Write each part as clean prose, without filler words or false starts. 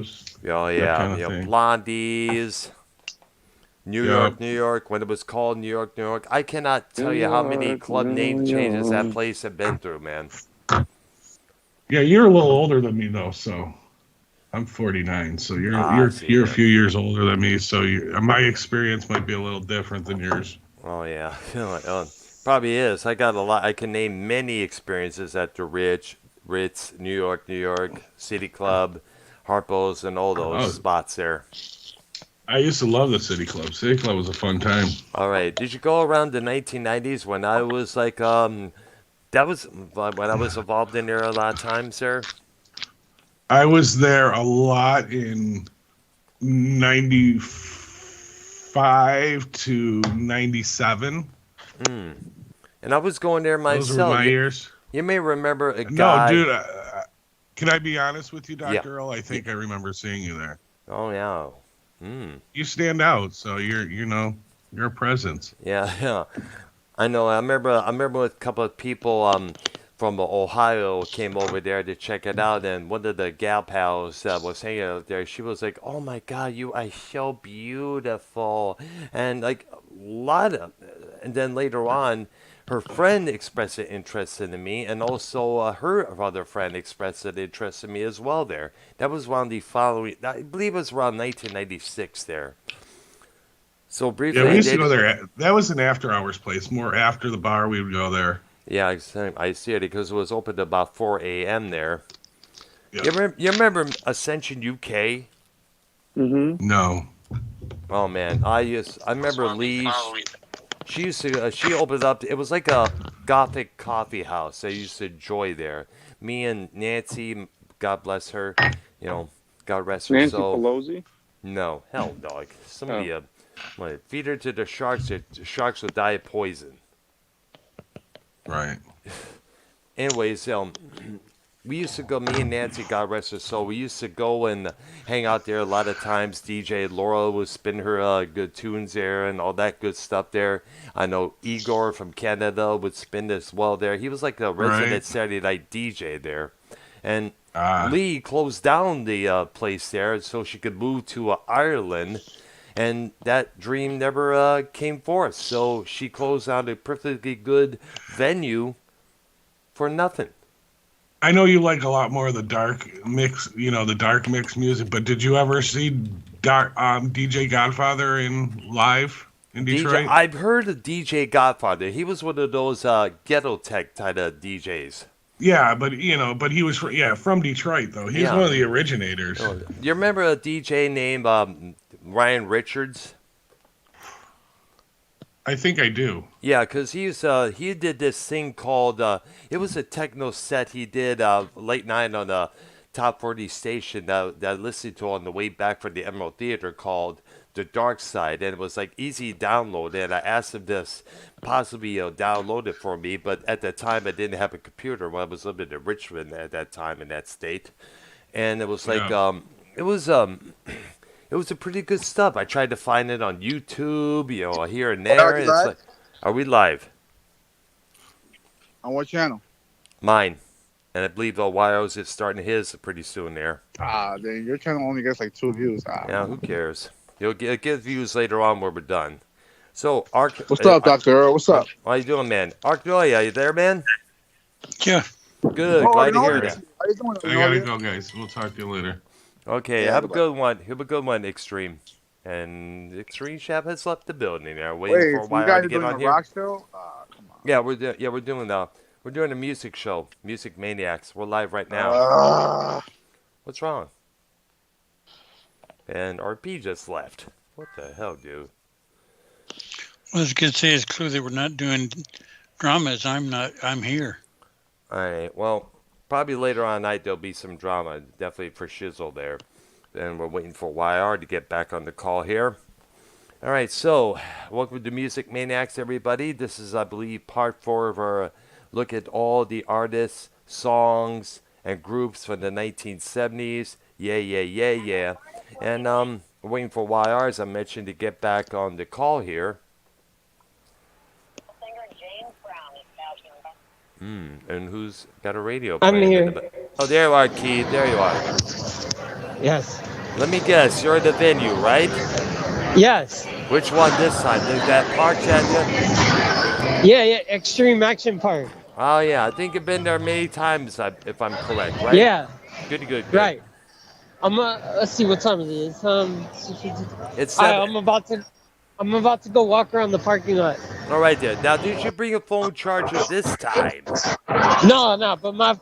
shows. Oh That yeah, kind of thing. Blondies, Yep. New York, when it was called New York, New York. I cannot tell New you how many York, club name New changes that York. place have been through, man. Yeah, you're a little older than me though, so I'm 49. So Ah, I see you're a there. few years older than me. So my experience might be a little different than yours. Oh yeah, probably is. I got a lot. I can name many experiences at the Ritz, New York City Club, Harpo's, and all those Oh, spots there. I used to love the City Club. City Club was a fun time. All right, did you go around the 1990s when I was like that was when I was involved in there a lot of times there. I was there a lot in 95 to 97. Mm. And I was going there Those were myself. my years. You may remember a No, guy. dude, can I be honest with you, Yeah. Dr. Earl? I Yeah. think I remember seeing you there. Oh yeah. Hmm. You stand out, so you're a presence. Yeah. Yeah. I know. I remember a couple of people from Ohio came over there to check it out, and one of the gal pals that was hanging out there, she was like, "Oh my God, you are so beautiful," and like a lot of, and then later on, her friend expressed an interest in me, and also her other friend expressed an interest in me as well. There, that was around the following, I believe it was around 1996. There. So Yeah, briefly, we I used to go did. there. That was an after hours place. More after the bar, we would go there. Yeah, I see it because it was open at about 4 a.m. there. Yeah. You remember Ascension UK? Mm-hmm. No. Oh man, I remember Lee. She used to she opened up. It was like a gothic coffee house. I used to enjoy there. Me and Nancy, God bless her, you know, God rest her Nancy soul. Pelosi. No, hell, dog. Oh, Somebody feed her to the sharks. The sharks would die of poison. Right. Anyways, we used to go, me and Nancy, God rest her soul, we used to go and hang out there a lot of times. DJ Laura would spin her good tunes there and all that good stuff there. I know Igor from Canada would spin as well there. He was like a Right. resident Saturday night DJ there. And Ah. Lee closed down the place there so she could move to Ireland. And that dream never came forth. So she closed down a perfectly good venue for nothing. I know you like a lot more of the dark mix, the dark mix music, but did you ever see DJ Godfather in live in DJ, Detroit? I've heard of DJ Godfather. He was one of those ghetto tech type of DJs. Yeah, but he was from Detroit though. He was Yeah. one of the originators. Oh, you remember a DJ named Ryan Richards? I think I do. Yeah, because he did this thing called it was a techno set he did late night on a top 40 station that I listened to on the way back from the Emerald Theater called The Dark Side, and it was like easy download. And I asked him this possibly download it for me, but at the time I didn't have a computer when I was living in Richmond at that time in that state, and it was like Yeah. it was it was a pretty good stuff. I tried to find it on YouTube, here and there. Are you And it's live? like, are we live? On what channel? Mine. And I believe Wiros is starting his pretty soon there. Then your channel only gets like 2 views. Yeah, who cares? He'll get views later on when we're done. So, What's up, Dr. Earl? What's up? how you doing, man? Arknolia, you there, man? Yeah. Good, Oh, glad to All hear right. that. How you doing? I gotta Arnolia? go, guys. We'll talk to you later. Okay, Yeah, have a bye-bye. good one. Have a good one, Extreme. And Extreme Chap has left the building there, waiting Wait, for so you YR guys to are get doing a on here. rock show? Come on. Yeah, we're doing a music show, Music Maniacs. We're live right now. Ah. What's wrong? And RP just left. What the hell, dude? Well, I was going to say it's clear that we're not doing dramas. I'm here. All right. Well, probably later on tonight there'll be some drama, definitely for Shizzle there. And we're waiting for YR to get back on the call here. All right. So, welcome to Music Maniacs, everybody. This is, I believe, part 4 of our look at all the artists, songs, and groups from the 1970s. Yeah, yeah, yeah, yeah. And we're waiting for YR, as I mentioned, to get back on the call here. And who's got a radio I'm playing in here. the back? Oh, there you are, Keith. There you are. Yes. Let me guess. You're at the venue, right? Yes. Which one this time? Is that Park Chat? Yeah. Extreme Action Park. Oh yeah, I think you've been there many times, if I'm correct, right? Yeah. Good. Right. Let's see what time it is. It's All right, 7. I'm about to go walk around the parking lot. All right there. Now, did you bring a phone charger this time? No, but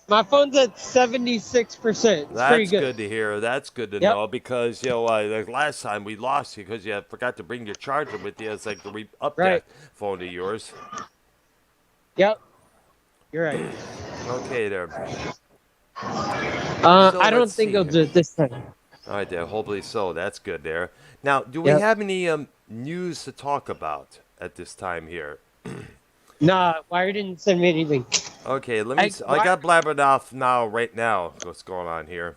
my phone's at 76%. It's pretty That's good. good to hear. That's good to Yep. know because like last time we lost you because you forgot to bring your charger with you. It's like to up Right. that phone of yours. Yep. You're right. Okay there. I don't let's think see I'll here. do it this time. All right there. Hopefully so. That's good there. Now, do we Yep. have any news to talk about at this time here? Nah, Wire didn't send me anything. Okay, let me. I got blabbered off right now. What's going on here?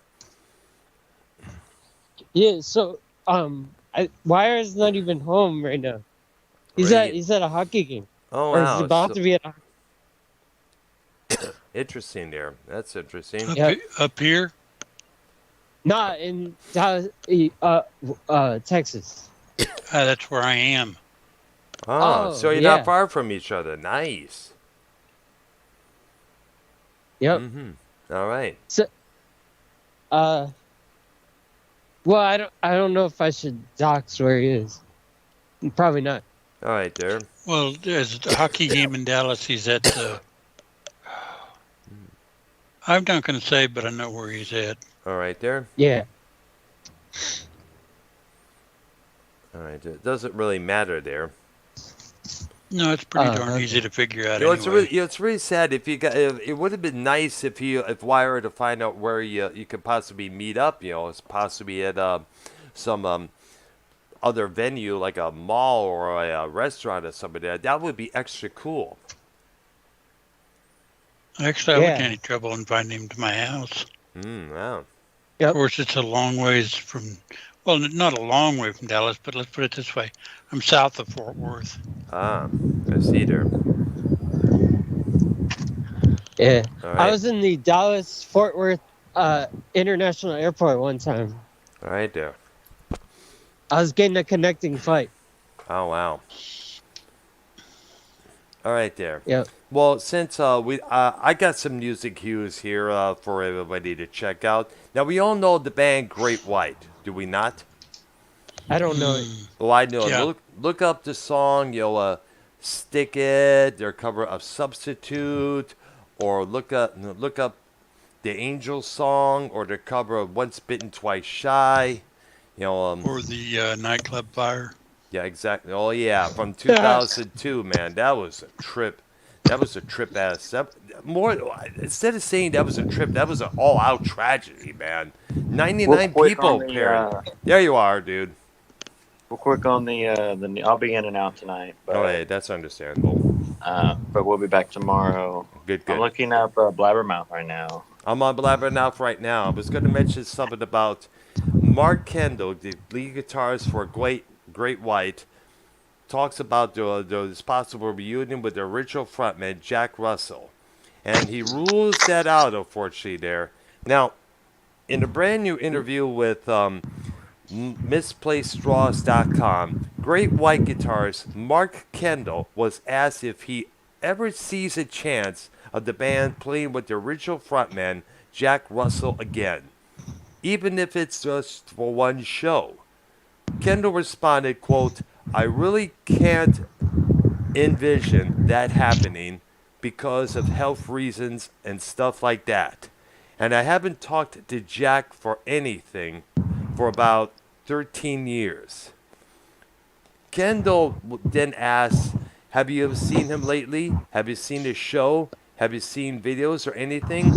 Yeah, so Wire is not even home right now. He's Right. at a hockey game. Oh Or wow. he's about to be at a Interesting there. That's interesting. Yep. Up here? Not in Texas. That's where I am. Oh, so you're yeah. not far from each other. Nice. Yep. Mm-hmm. All right. So, well, I don't know if I should dox where he is. Probably not. All right there. Well, there's a hockey game in Dallas. He's at the. I'm not going to say, but I know where he's at. All right there. Yeah. All right. It doesn't really matter there. No, it's pretty darn easy to figure out. You know, Anyway. it's really sad. If it would have been nice if Wire to find out where you could possibly meet up. You know, it's possibly at some other venue like a mall or a restaurant or something. That would be extra cool. Actually, I wouldn't have any trouble in finding him to my house. Wow. Yep. Of course, it's a long ways from. Well, not a long way from Dallas, but let's put it this way: I'm south of Fort Worth. Ah, I see there. Yeah. All right. I was in the Dallas Fort Worth International Airport one time. All right there. I was getting a connecting flight. Oh wow. All right there. Yep. Well, since I got some music cues here for everybody to check out. Now we all know the band Great White, do we not? I don't know it. Well, I know. Yeah. Look up the song. Stick It. Their cover of Substitute, or look up the Angel song, or their cover of Once Bitten, Twice Shy. Or the nightclub fire. Yeah, exactly. Oh yeah, from 2002, man. That was a trip. That was a trip ass. Instead of saying that was a trip, that was an all-out tragedy, man. 99 people perished. There you are, dude. Real quick on the I'll be in and out tonight. But, Oh, hey, that's understandable. but we'll be back tomorrow. Good. I'm looking up Blabbermouth right now. I'm on Blabbermouth right now. I was going to mention something about Mark Kendall, the lead guitarist for Great White, talks about this possible reunion with the original frontman, Jack Russell. And he rules that out, unfortunately, there. Now, in a brand new interview with MisplacedStraws.com, Great White guitarist Mark Kendall was asked if he ever sees a chance of the band playing with the original frontman, Jack Russell, again, even if it's just for one show. Kendall responded, quote, "I really can't envision that happening because of health reasons and stuff like that. And I haven't talked to Jack for anything for about 13 years." Kendall then asked, "Have you ever seen him lately? Have you seen his show? Have you seen videos or anything?"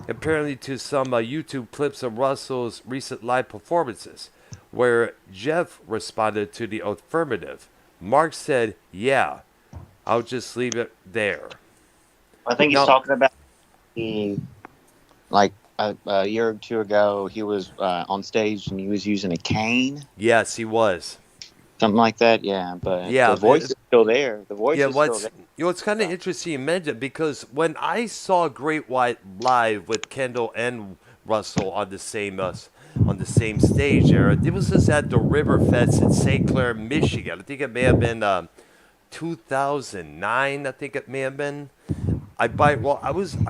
Apparently to some YouTube clips of Russell's recent live performances, where Jeff responded to the affirmative. Mark said, "Yeah, I'll just leave it there." I think he's talking about a year or two ago. He was on stage and he was using a cane. Yes, he was. Something like that, yeah. But Yeah, the voice is still there. The voice is still there. It's kind of interesting you mentioned, because when I saw Great White live with Kendall and Russell on the same on the same stage there. It was just at the River Fest in St. Clair, Michigan. I think it may have been 2009. I think it may have been. I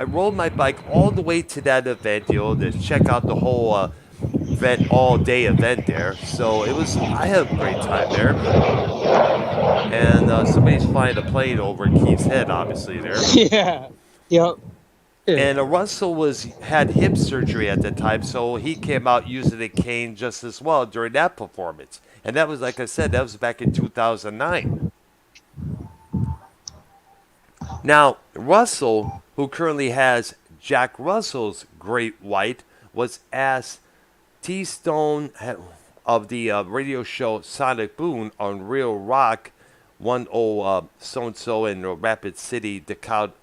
rolled my bike all the way to that event, to check out the whole event, all day event there. So I had a great time there. And somebody's flying a plane over Keith's head, obviously there. Yeah. Yep. And Russell had hip surgery at the time, so he came out using a cane just as well during that performance. And that was, like I said, that was back in 2009. Now, Russell, who currently has Jack Russell's Great White, was asked T-Stone of the radio show Sonic Boom on Real Rock 10 so-and-so in Rapid City,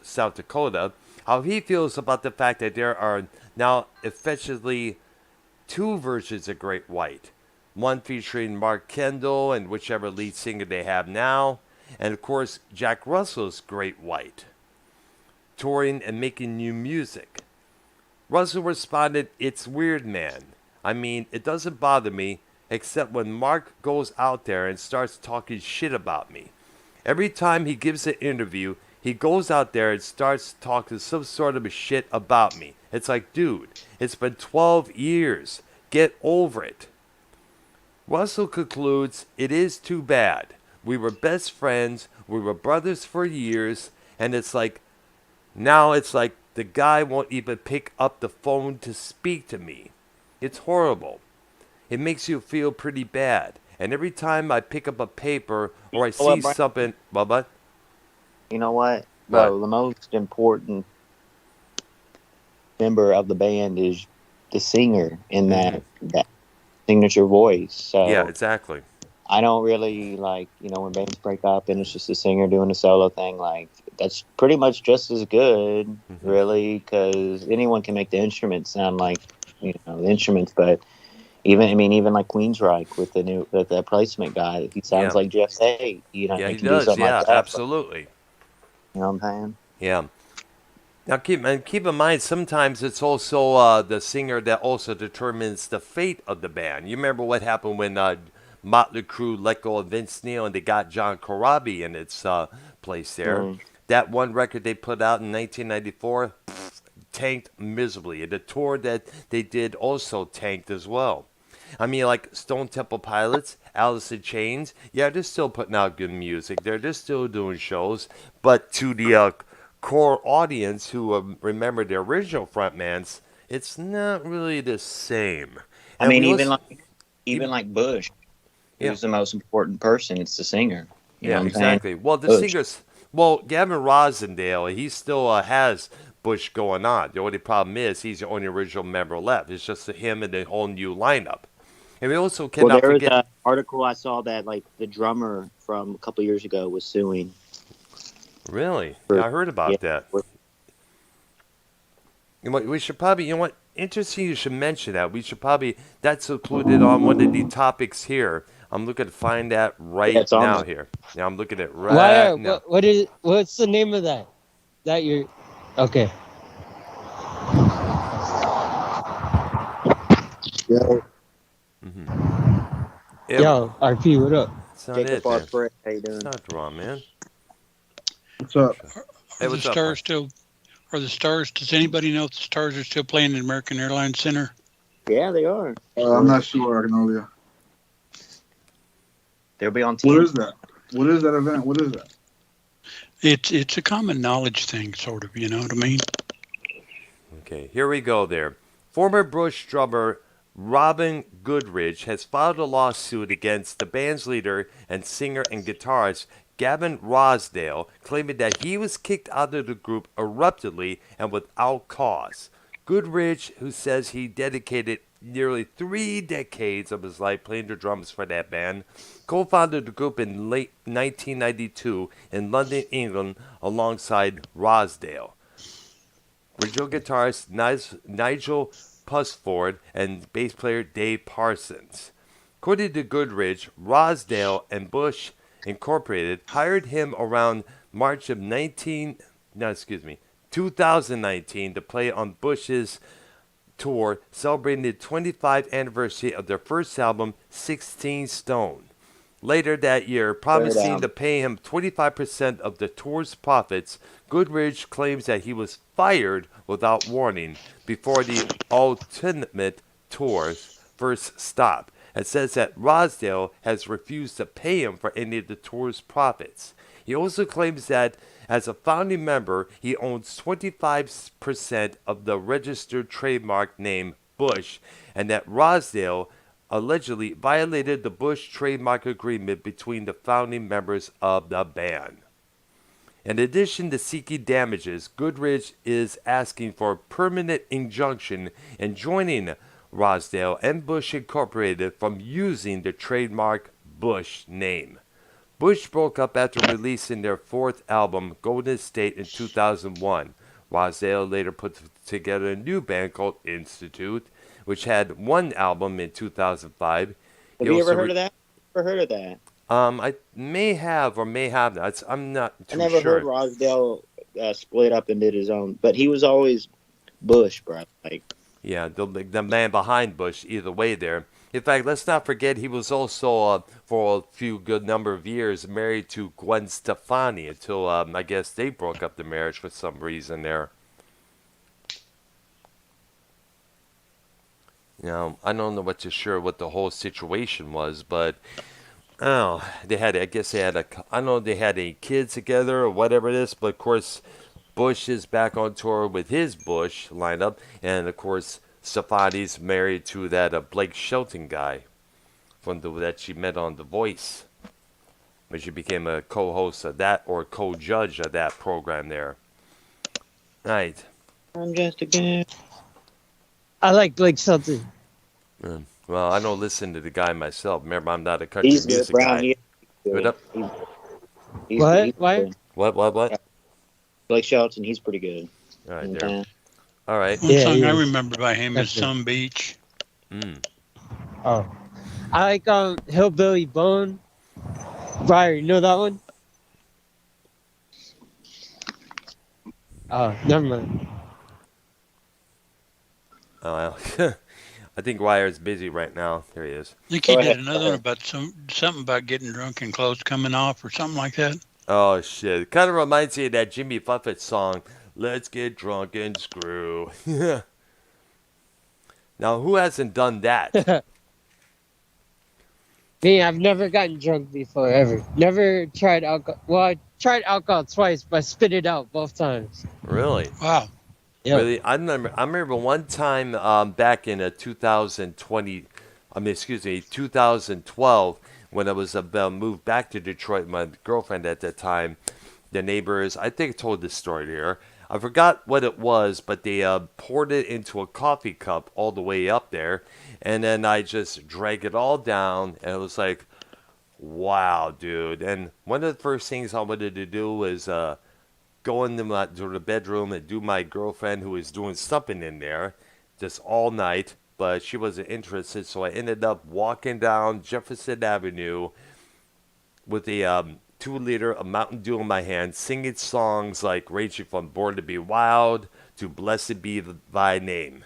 South Dakota, how he feels about the fact that there are now effectively two versions of Great White. One featuring Mark Kendall and whichever lead singer they have now, and of course Jack Russell's Great White, touring and making new music. Russell responded, "It's weird, man. I mean, it doesn't bother me, except when Mark goes out there and starts talking shit about me. Every time he gives an interview, he goes out there and starts talking some sort of shit about me. It's like, dude, it's been 12 years. Get over it." Russell concludes, "It is too bad. We were best friends. We were brothers for years. And now it's like the guy won't even pick up the phone to speak to me. It's horrible. It makes you feel pretty bad. And every time I pick up a paper or I see something..." What? You know what, bro? What? The most important member of the band is the singer in that signature voice. So Yeah, exactly. I don't really when bands break up and it's just the singer doing a solo thing. That's pretty much just as good, really, because anyone can make the instruments sound like the instruments. But even like Queensryche with the placement guy, he sounds like Jeff Tate. Yeah, he he can does. do something Yeah, like that. absolutely. You know what I'm saying? Yeah. Now keep in mind, sometimes it's also the singer that also determines the fate of the band. You remember what happened when Motley Crue let go of Vince Neil and they got John Corabi in its place there. That one record they put out in 1994 tanked miserably. And the tour that they did also tanked as well. I mean, like Stone Temple Pilots, Alice in Chains, yeah, they're still putting out good music. They're still doing shows. But to the core audience who remember the original frontmans, it's not really the same. I mean, even like Bush, who's the most important person, it's the singer. You know what I'm exactly. saying? Well, the singers, Gavin Rosendale, he still has Bush going on. The only problem is he's the only original member left. It's just him and the whole new lineup. And we also cannot there forget. was an article I saw that the drummer from a couple years ago was suing. Really? Yeah, I heard about that. We should probably, interesting you should mention that. We should probably, that's included on one of the topics here. I'm looking to find that right now here. Yeah, I'm looking at it right now. What's the name of that? That you're... Okay. Yo, Yo, RP, what up? It's not Jacob it, man. Osprey, how you doing? It's not wrong, man. what's up? Hey, Are the what's up, Stars still? Are the Stars? Does anybody know if the Stars are still playing at American Airlines Center? Yeah, they are. I'm not sure, Arknolia. They'll be on TV. What is that? What is that event? What is that? It's a common knowledge thing, sort of. You know what I mean? Okay, here we go there. Former Bush drummer Robin Goodrich has filed a lawsuit against the band's leader and singer and guitarist Gavin Rosdale, claiming that he was kicked out of the group abruptly and without cause. Goodrich, who says he dedicated nearly 3 decades of his life playing the drums for that band, co-founded the group in late 1992 in London, England, alongside Rosdale. Original guitarist Nigel Pusford and bass player Dave Parsons. According to Goodrich, Rosdale and Bush Incorporated hired him around March of 2019 to play on Bush's tour celebrating the 25th anniversary of their first album, 16 Stone. Later that year, promising to pay him 25% of the tour's profits, Goodrich claims that he was fired without warning before the Ultimate Tour's first stop, and says that Rosdale has refused to pay him for any of the tour's profits. He also claims that as a founding member, he owns 25% of the registered trademark name Bush, and that Rosdale allegedly violated the Bush trademark agreement between the founding members of the band. In addition to seeking damages, Goodrich is asking for a permanent injunction enjoining Rosdale and Bush Incorporated from using the trademark Bush name. Bush broke up after releasing their fourth album, Golden State, in 2001. Rosdale later put together a new band called Institute, which had one album in 2005. Have you ever heard of that? Ever heard of that? I may have or may have not. I'm not too sure. I never heard Rosdale split up and did his own, but he was always Bush, bro. Like, yeah, the man behind Bush, either way there. In fact, let's not forget he was also, for a few good number of years, married to Gwen Stefani until, I guess, they broke up the marriage for some reason there. You know, I don't know what the whole situation was, but they had a kid together or whatever it is, but of course Bush is back on tour with his Bush lineup, and of course Stefani's married to that Blake Shelton guy that she met on The Voice, when she became a co-host of that, or co-judge of that program there. Right. I'm just a kid. I like Blake Shelton. Well, I don't listen to the guy myself. Remember, I'm not a country He's music good, Brown. guy. What up? What? Why? What? Blake Shelton, he's pretty good. All right, there. All right. One Yeah, song he I is. remember by him is That's it. Some Beach. Oh, I like Hillbilly Bone. Briar, you know that one? Oh, never mind. Oh, well. I think Wyer's busy right now. There he is. I think he Go did ahead. another one about something about getting drunk and clothes coming off or something like that. Oh, shit. It kind of reminds me of that Jimmy Buffett song, Let's Get Drunk and Screw. Now, who hasn't done that? Me, I've never gotten drunk before, ever. Never tried alcohol. Well, I tried alcohol twice, but I spit it out both times. Really? Wow. Yeah. Really? I remember one time back in 2012, when I was moved back to Detroit, my girlfriend at that time, the neighbors, I think I told this story here. I forgot what it was, but they poured it into a coffee cup all the way up there, and then I just drank it all down, and it was like, wow, dude. And one of the first things I wanted to do was go into the bedroom and do my girlfriend, who was doing something in there, just all night, but she wasn't interested, so I ended up walking down Jefferson Avenue with a 2-liter of Mountain Dew in my hand, singing songs like ranging from Born to Be Wild to Blessed Be Thy Name.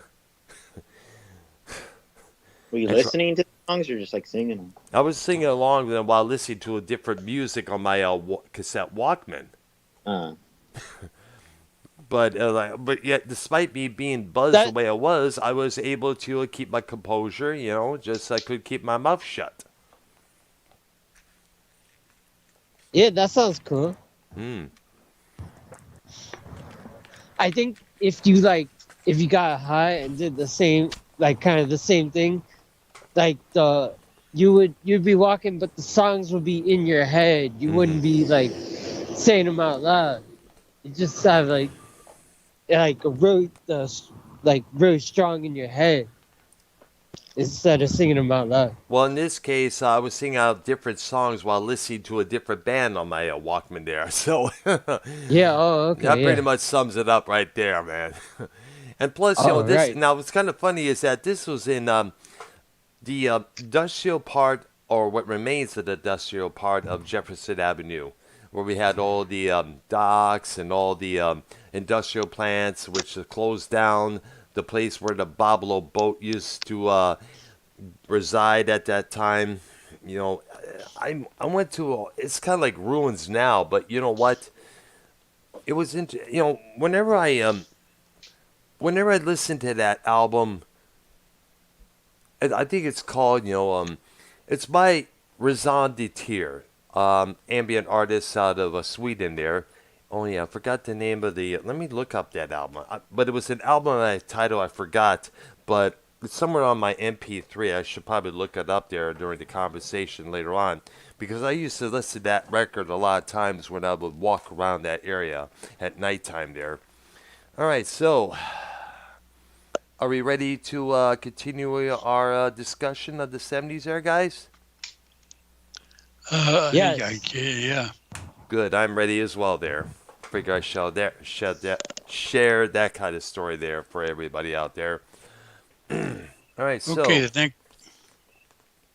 Were you listening to the songs or just like singing them? I was singing along with them while listening to a different music on my cassette Walkman. But yet, despite me being buzzed the way I was able to keep my composure. Just I could keep my mouth shut. Yeah, that sounds cool. I think if you got high and did the same, kind of the same thing, you'd be walking, but the songs would be in your head. You wouldn't be saying them out loud. You just have really strong in your head instead of singing them out loud. Well, in this case, I was singing out different songs while listening to a different band on my Walkman there. So yeah, okay. That pretty much sums it up right there, man. And plus, right. Now what's kind of funny is that this was in the industrial part, or what remains of the industrial part of Jefferson Avenue, where we had all the docks and all the industrial plants, which closed down the place where the Babalo boat used to reside at that time. You know, I went to. It's kind of like ruins now, but you know what? It was you know, whenever I listen to that album, I think it's called, it's by Razan de Tier, ambient artist out of Sweden there. Oh yeah, I forgot the name of the. Let me look up that album. But it was an album title I forgot, but it's somewhere on my MP3. I should probably look it up there during the conversation later on, because I used to listen to that record a lot of times when I would walk around that area at nighttime there. All right, so are we ready to continue our discussion of the 70s there, guys? Yes. Yeah. Good, I'm ready as well there. Figure I share that kind of story there for everybody out there. All right, so. Okay,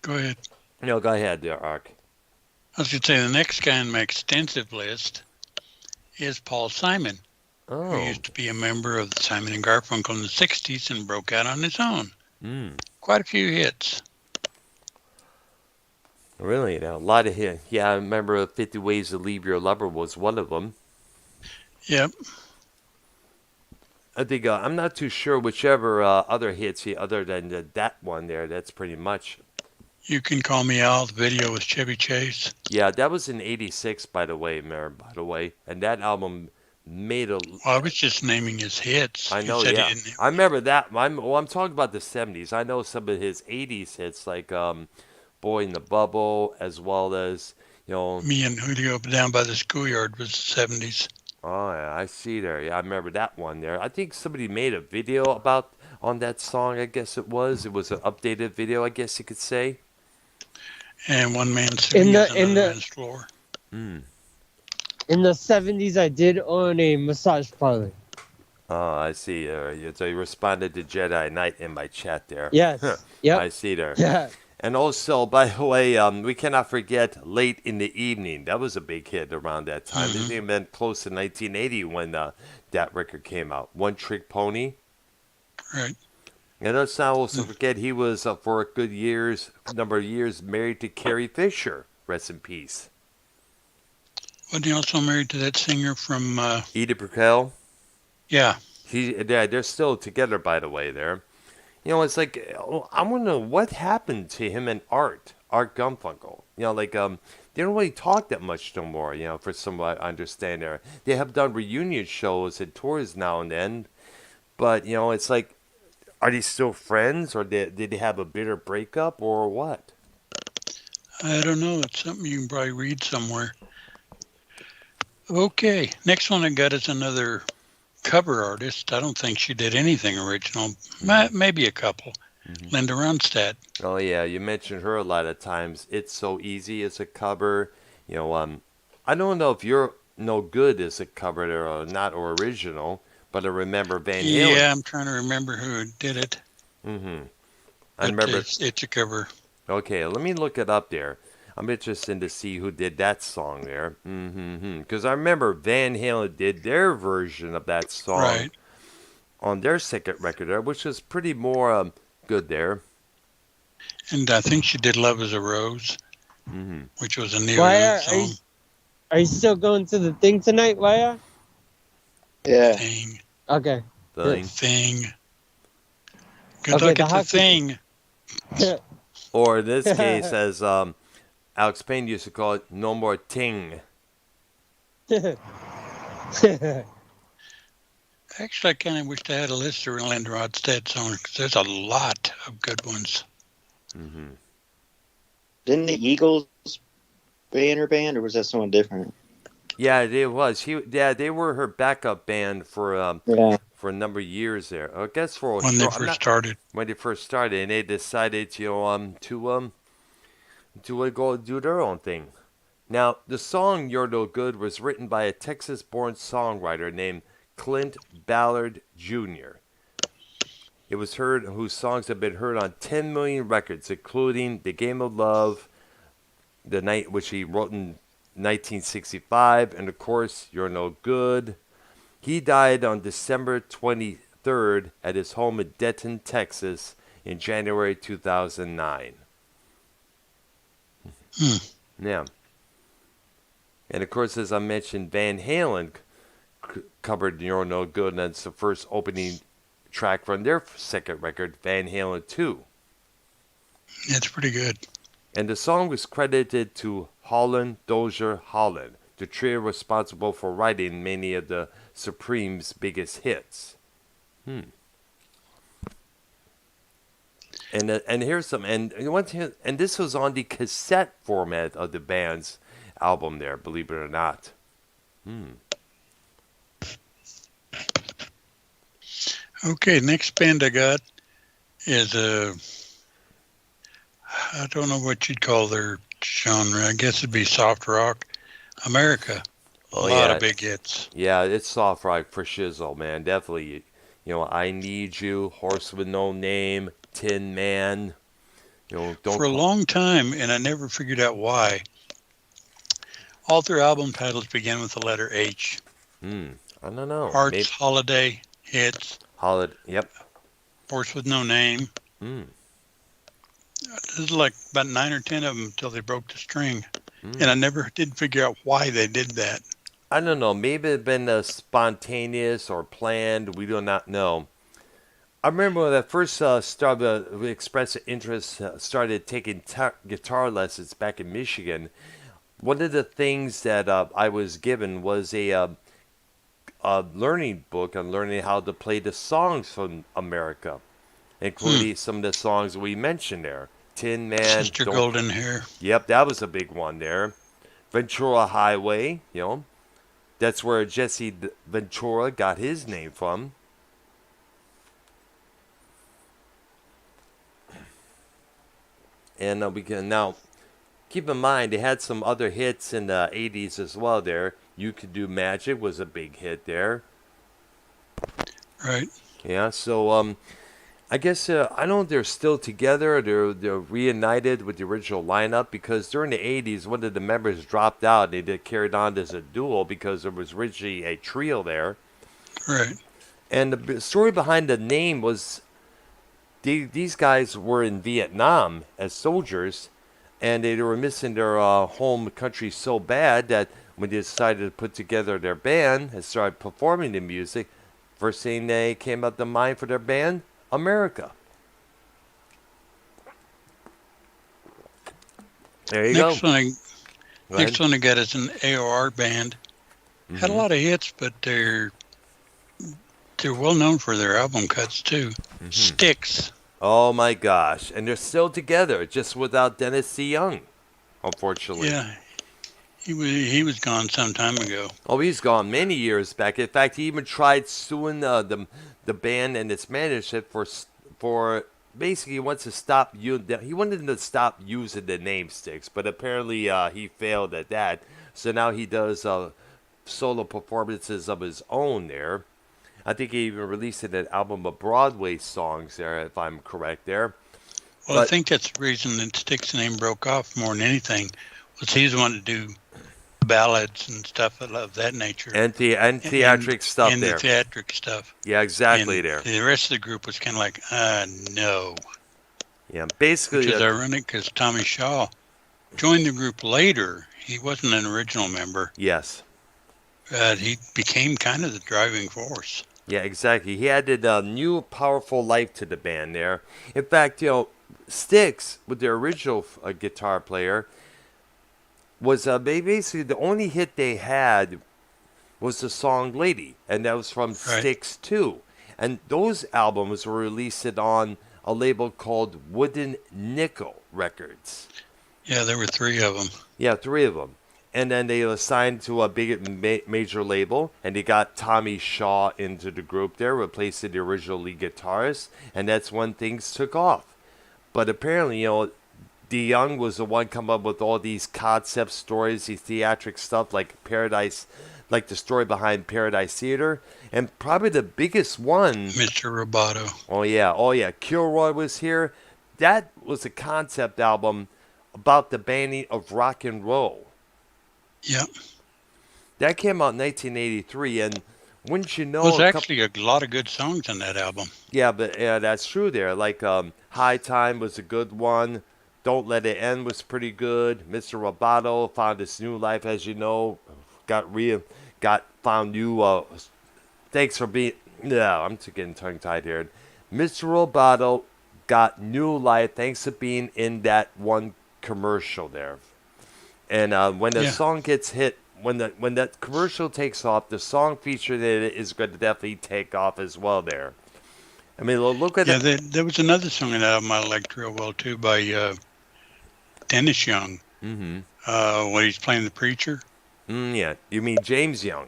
go ahead. No, go ahead there, Ark. I was going to say the next guy on my extensive list is Paul Simon, Oh. who used to be a member of the Simon and Garfunkel in the 60s and broke out on his own. Quite a few hits. Really? A lot of hits. Yeah, I remember 50 Ways to Leave Your Lover was one of them. Yep. I think, I'm not too sure whichever other hits, other than that one there, that's pretty much. You Can Call Me Al, the video with Chevy Chase. Yeah, that was in 86, by the way, Mayor, and that album made a. Well, I was just naming his hits. I know, yeah. I remember that. I'm talking about the 70s. I know some of his 80s hits, like Boy in the Bubble, as well as, Me and Julio Down by the Schoolyard was the 70s. Oh, yeah, I see there. Yeah, I remember that one there. I think somebody made a video on that song, I guess it was. It was an updated video, I guess you could say. And One Man Sitting on Another Man's Floor. Hmm. In the 70s, I did own a massage parlor. Oh, I see. So you responded to Jedi Knight in my chat there. Yes. Yep. I see there. Yeah. And also, by the way, we cannot forget Late in the Evening. That was a big hit around that time. It even been close to 1980 when that record came out. One Trick Pony. Right. And let's not also forget he was, for a good number of years, married to Carrie Fisher. Rest in peace. Wasn't he also married to that singer from... Edith Brickell? Yeah. They're still together, by the way, there. It's like, I want to know what happened to him and Art Garfunkel. They don't really talk that much no more, for somebody I understand there. They have done reunion shows and tours now and then, but, it's like, are they still friends, or did they have a bitter breakup, or what? I don't know. It's something you can probably read somewhere. Okay. Next one I got is another cover artist. I don't think she did anything original. Maybe a couple. Linda Ronstadt. Oh yeah, you mentioned her a lot of times. It's So Easy as a cover. I don't know if You're No Good is a cover or not, or original, but I remember Van Halen. Yeah, I'm trying to remember who did it. I remember it's a cover. Okay, let me look it up there. I'm interested to see who did that song there. Because I remember Van Halen did their version of that song on their second record there, which was pretty more good there. And I think she did Love is a Rose, which was a Neil Wire, song. Are you still going to the thing tonight, Wire? Yeah. Thing. Okay. Thing. Good luck at the thing. Or in this case, as Alex Payne used to call it, No More Ting. Actually, I kind of wished I had a list of Linda Ronstadt songs, because there's a lot of good ones. Didn't the Eagles be in her band, or was that someone different? Yeah, it was. They were her backup band for a number of years there. I guess when they first started. When they first started, and they decided to go do their own thing. Now, the song "You're No Good" was written by a Texas-born songwriter named Clint Ballard Jr. It was whose songs have been heard on 10 million records, including "The Game of Love," the night which he wrote in 1965, and of course, "You're No Good." He died on December 25th, 3rd at his home in Denton, Texas in January 2009. Yeah. And of course, as I mentioned, Van Halen covered You're No Good, and that's the first opening track from their second record, Van Halen 2. It's pretty good. And the song was credited to Holland Dozier Holland, the trio responsible for writing many of the Supremes' biggest hits. And here's some, and this was on the cassette format of the band's album there, believe it or not. Okay, next band I got is I don't know what you'd call their genre. I guess it'd be soft rock. America. A lot of big hits. Yeah, it's soft rock for shizzle, man. Definitely. You know, I Need You, Horse with No Name, Tin Man. You know, for a long time, and I never figured out why, all their album titles began with the letter H. I don't know. Hearts, Holiday, Hits. Yep. Horse with No Name. There's like about 9 or 10 of them until they broke the string. And I never did figure out why they did that. I don't know. Maybe it's been spontaneous or planned. We do not know. I remember when I first started to express interest, started taking guitar lessons back in Michigan. One of the things that I was given was a learning book on learning how to play the songs from America, including some of the songs we mentioned there. Tin Man. Sister Golden Hair. Yep, that was a big one there. Ventura Highway, you know. That's where Jesse Ventura got his name from. And we can now keep in mind they had some other hits in the 80s as well there. You Could Do Magic was a big hit there. Right. Yeah, so I guess I don't know if they're still together. They're reunited with the original lineup because during the 80s, one of the members dropped out. They did carried on as a duo because there was originally a trio there. Right. And the story behind the name was these guys were in Vietnam as soldiers, and they were missing their home country so bad that when they decided to put together their band and started performing the music, first thing they came up to mind for their band, America. There you go. Next one I got is an AOR band. Had a lot of hits, but they're well known for their album cuts too. Styx. Oh my gosh. And they're still together, just without Dennis C. Young, unfortunately. Yeah. He was gone some time ago. Oh, he's gone many years back. In fact, he even tried suing the band and its management for basically he wants to stop he wanted to stop using the name Styx, but apparently he failed at that. So now he does solo performances of his own there. I think he even released an album of Broadway songs there, if I'm correct there. Well, I think that's the reason that Styx's name broke off more than anything, was he's the one to do ballads and stuff of that nature. And theatric stuff and there. And the theatric stuff. Yeah, exactly and there. The rest of the group was kind of like, no. Yeah, basically. Which is ironic because Tommy Shaw joined the group later. He wasn't an original member. Yes. But he became kind of the driving force. Yeah, exactly. He added a new, powerful life to the band there. In fact, Styx, with their original guitar player, was basically the only hit they had was the song Lady, and that was from Styx 2. And those albums were released on a label called Wooden Nickel Records. Yeah, there were 3 of them. Yeah, 3 of them. And then they were signed to a big major label, and they got Tommy Shaw into the group there, replacing the original lead guitarist, and that's when things took off. But apparently, DeYoung was the one come up with all these concept stories, these theatric stuff like Paradise, like the story behind Paradise Theater, and probably the biggest one, Mr. Roboto. Oh yeah, Kilroy was here. That was a concept album about the banning of rock and roll. Yep. That came out in 1983, and wouldn't you know? There's actually a lot of good songs on that album. Yeah, but that's true there. Like High Time was a good one. Don't Let It End was pretty good. Mr. Roboto found his new life, as you know. Found new. Thanks for being. Yeah, I'm getting tongue tied here. Mr. Roboto got new life thanks to being in that one commercial there. And when the song gets hit, when that commercial takes off, the song featured in it is going to definitely take off as well there. I mean, look at that. Yeah, there was another song in that album I liked real well too by Dennis Young. Mm-hmm. When he's playing the preacher. Yeah, you mean James Young?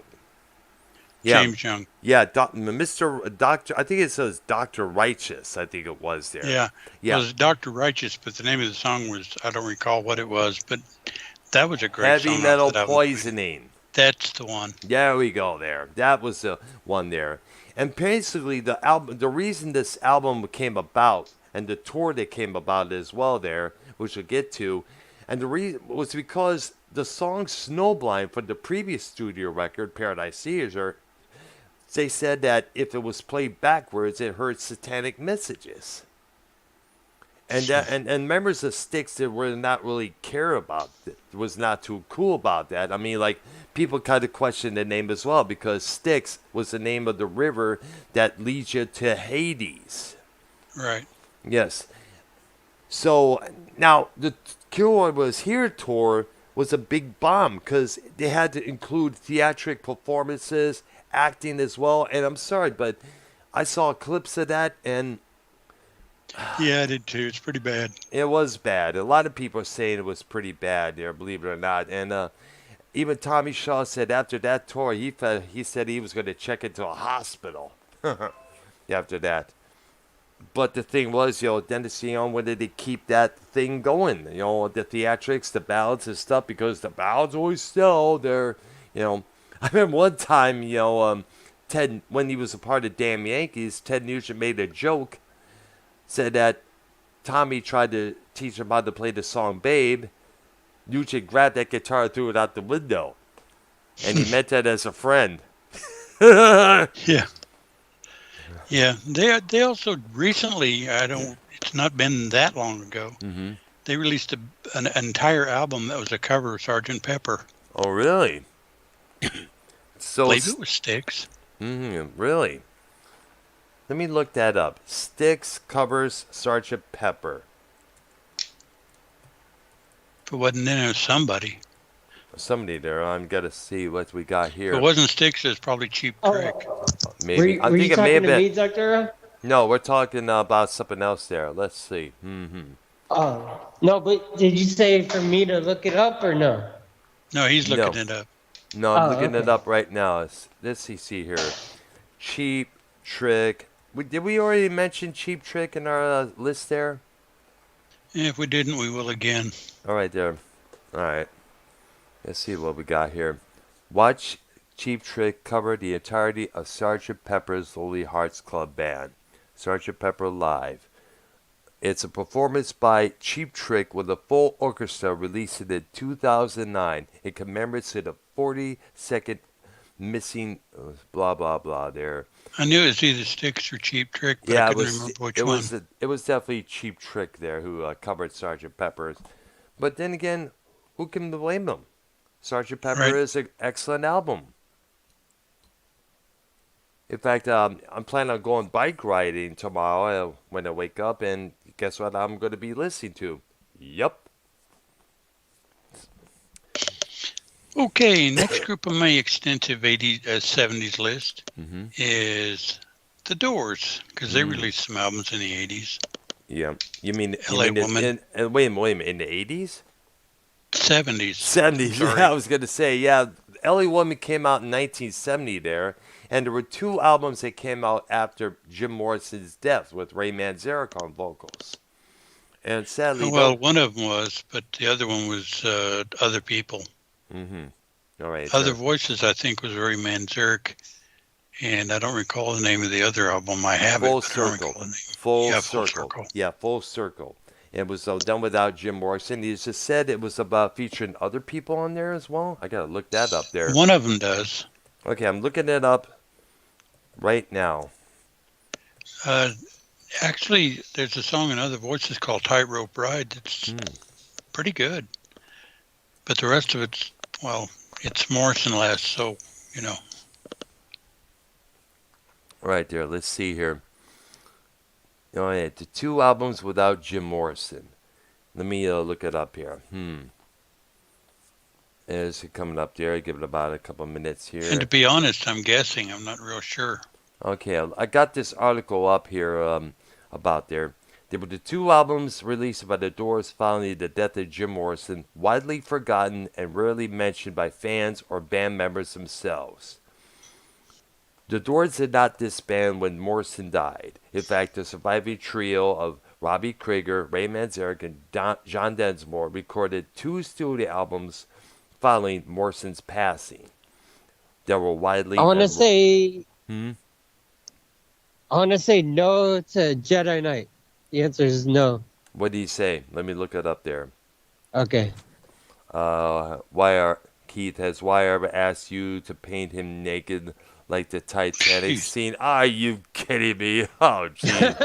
Yeah. James Young. Yeah, Mr. Doctor. I think it says Dr. Righteous. I think it was there. Yeah. It was Dr. Righteous, but the name of the song was, I don't recall what it was, but that was a great song. Heavy Metal Poisoning. That's the one. There we go. There, that was the one there. And basically, the reason this album came about, and the tour that came about as well there, which we'll get to, and the reason was because the song Snowblind from the previous studio record, Paradise Caesar, they said that if it was played backwards, it heard satanic messages. And members of Styx that were not really care about it, was not too cool about that. I mean, like, people kind of questioned the name as well, because Styx was the name of the river that leads you to Hades. Right. Yes. So, now, the Kilroy Was Here tour was a big bomb, because they had to include theatric performances, acting as well. And I'm sorry, but I saw clips of that, and yeah, I did too. It's pretty bad. It was bad. A lot of people are saying it was pretty bad there, believe it or not. And even Tommy Shaw said after that tour, he said he was going to check into a hospital after that. But the thing was, Dennis Young wanted to keep that thing going, the theatrics, the ballads and stuff, because the ballads always sell. I remember one time, Ted, when he was a part of Damn Yankees, Ted Nugent made a joke, said that Tommy tried to teach him how to play the song Babe. Nugent grabbed that guitar and threw it out the window. And he meant that as a friend. Yeah. Yeah. They also recently, it's not been that long ago, they released an entire album that was a cover of Sgt. Pepper. Oh, really? I believe it was Styx. Really? Let me look that up. Styx covers Sgt. Pepper. If it wasn't then, it was somebody. Somebody there. I'm going to see what we got here. If it wasn't Styx, it was probably Cheap Trick. Maybe. Were you talking to me, Dr. No, we're talking about something else there. Let's see. Oh. No, but did you say for me to look it up or no? No, he's looking it up. No, I'm looking it up right now. Let's see here. Cheap Trick. Did we already mention Cheap Trick in our list there? Yeah, if we didn't, we will again. All right, there. All right. Let's see what we got here. Watch Cheap Trick cover the entirety of Sgt. Pepper's Lonely Hearts Club Band. Sgt. Pepper Live. It's a performance by Cheap Trick with a full orchestra released in 2009. It commemorates the 42nd missing blah, blah, blah there. I knew it was either Styx or Cheap Trick, but I couldn't remember which one. It was definitely Cheap Trick there who covered Sgt. Pepper's. But then again, who can blame them? Sgt. Pepper is an excellent album. In fact, I'm planning on going bike riding tomorrow when I wake up, and guess what I'm going to be listening to? Yup. Okay, next group on my extensive 80s, 70s list is The Doors, because they released some albums in the 80s. Yeah. You mean LA Woman? Wait a minute, in the 80s? 70s. 70s, yeah, I was going to say, yeah. LA Woman came out in 1970 there, and there were two albums that came out after Jim Morrison's death with Ray Manzarek on vocals. And sadly... Well, one of them was, but the other one was Other People. All right. Other Voices, I think, was Ray Manzarek, and I don't recall the name of the other album. I have Full it. Circle. Full Circle. Yeah, Full Circle. It was done without Jim Morrison. He just said it was about featuring other people on there as well. I got to look that up there. One of them does. Okay, I'm looking it up. right now. Actually, there's a song in other voices called Tightrope Ride that's Hmm. pretty good. But the rest of it's, well, it's Morrison less, so, you know. Right there. Let's see here. Oh, yeah, the 2 albums without Jim Morrison. Let me look it up here. Is it coming up there? Give it about a couple minutes here. And to be honest, I'm guessing. I'm not real sure. Okay, I got this article up here about there. There were the 2 albums released by the Doors following the death of Jim Morrison, widely forgotten and rarely mentioned by fans or band members themselves. The Doors did not disband when Morrison died. In fact, the surviving trio of Robbie Krieger, Ray Manzarek, and John Densmore recorded 2 studio albums following Morrison's passing. That were widely. I want to say. Hmm? I want to say no to Jedi Knight. The answer is no. What did he say? Let me look it up there. Okay. Keith, has Wire ever asked you to paint him naked like the Titanic Jeez. scene? Are you kidding me? Oh, geez.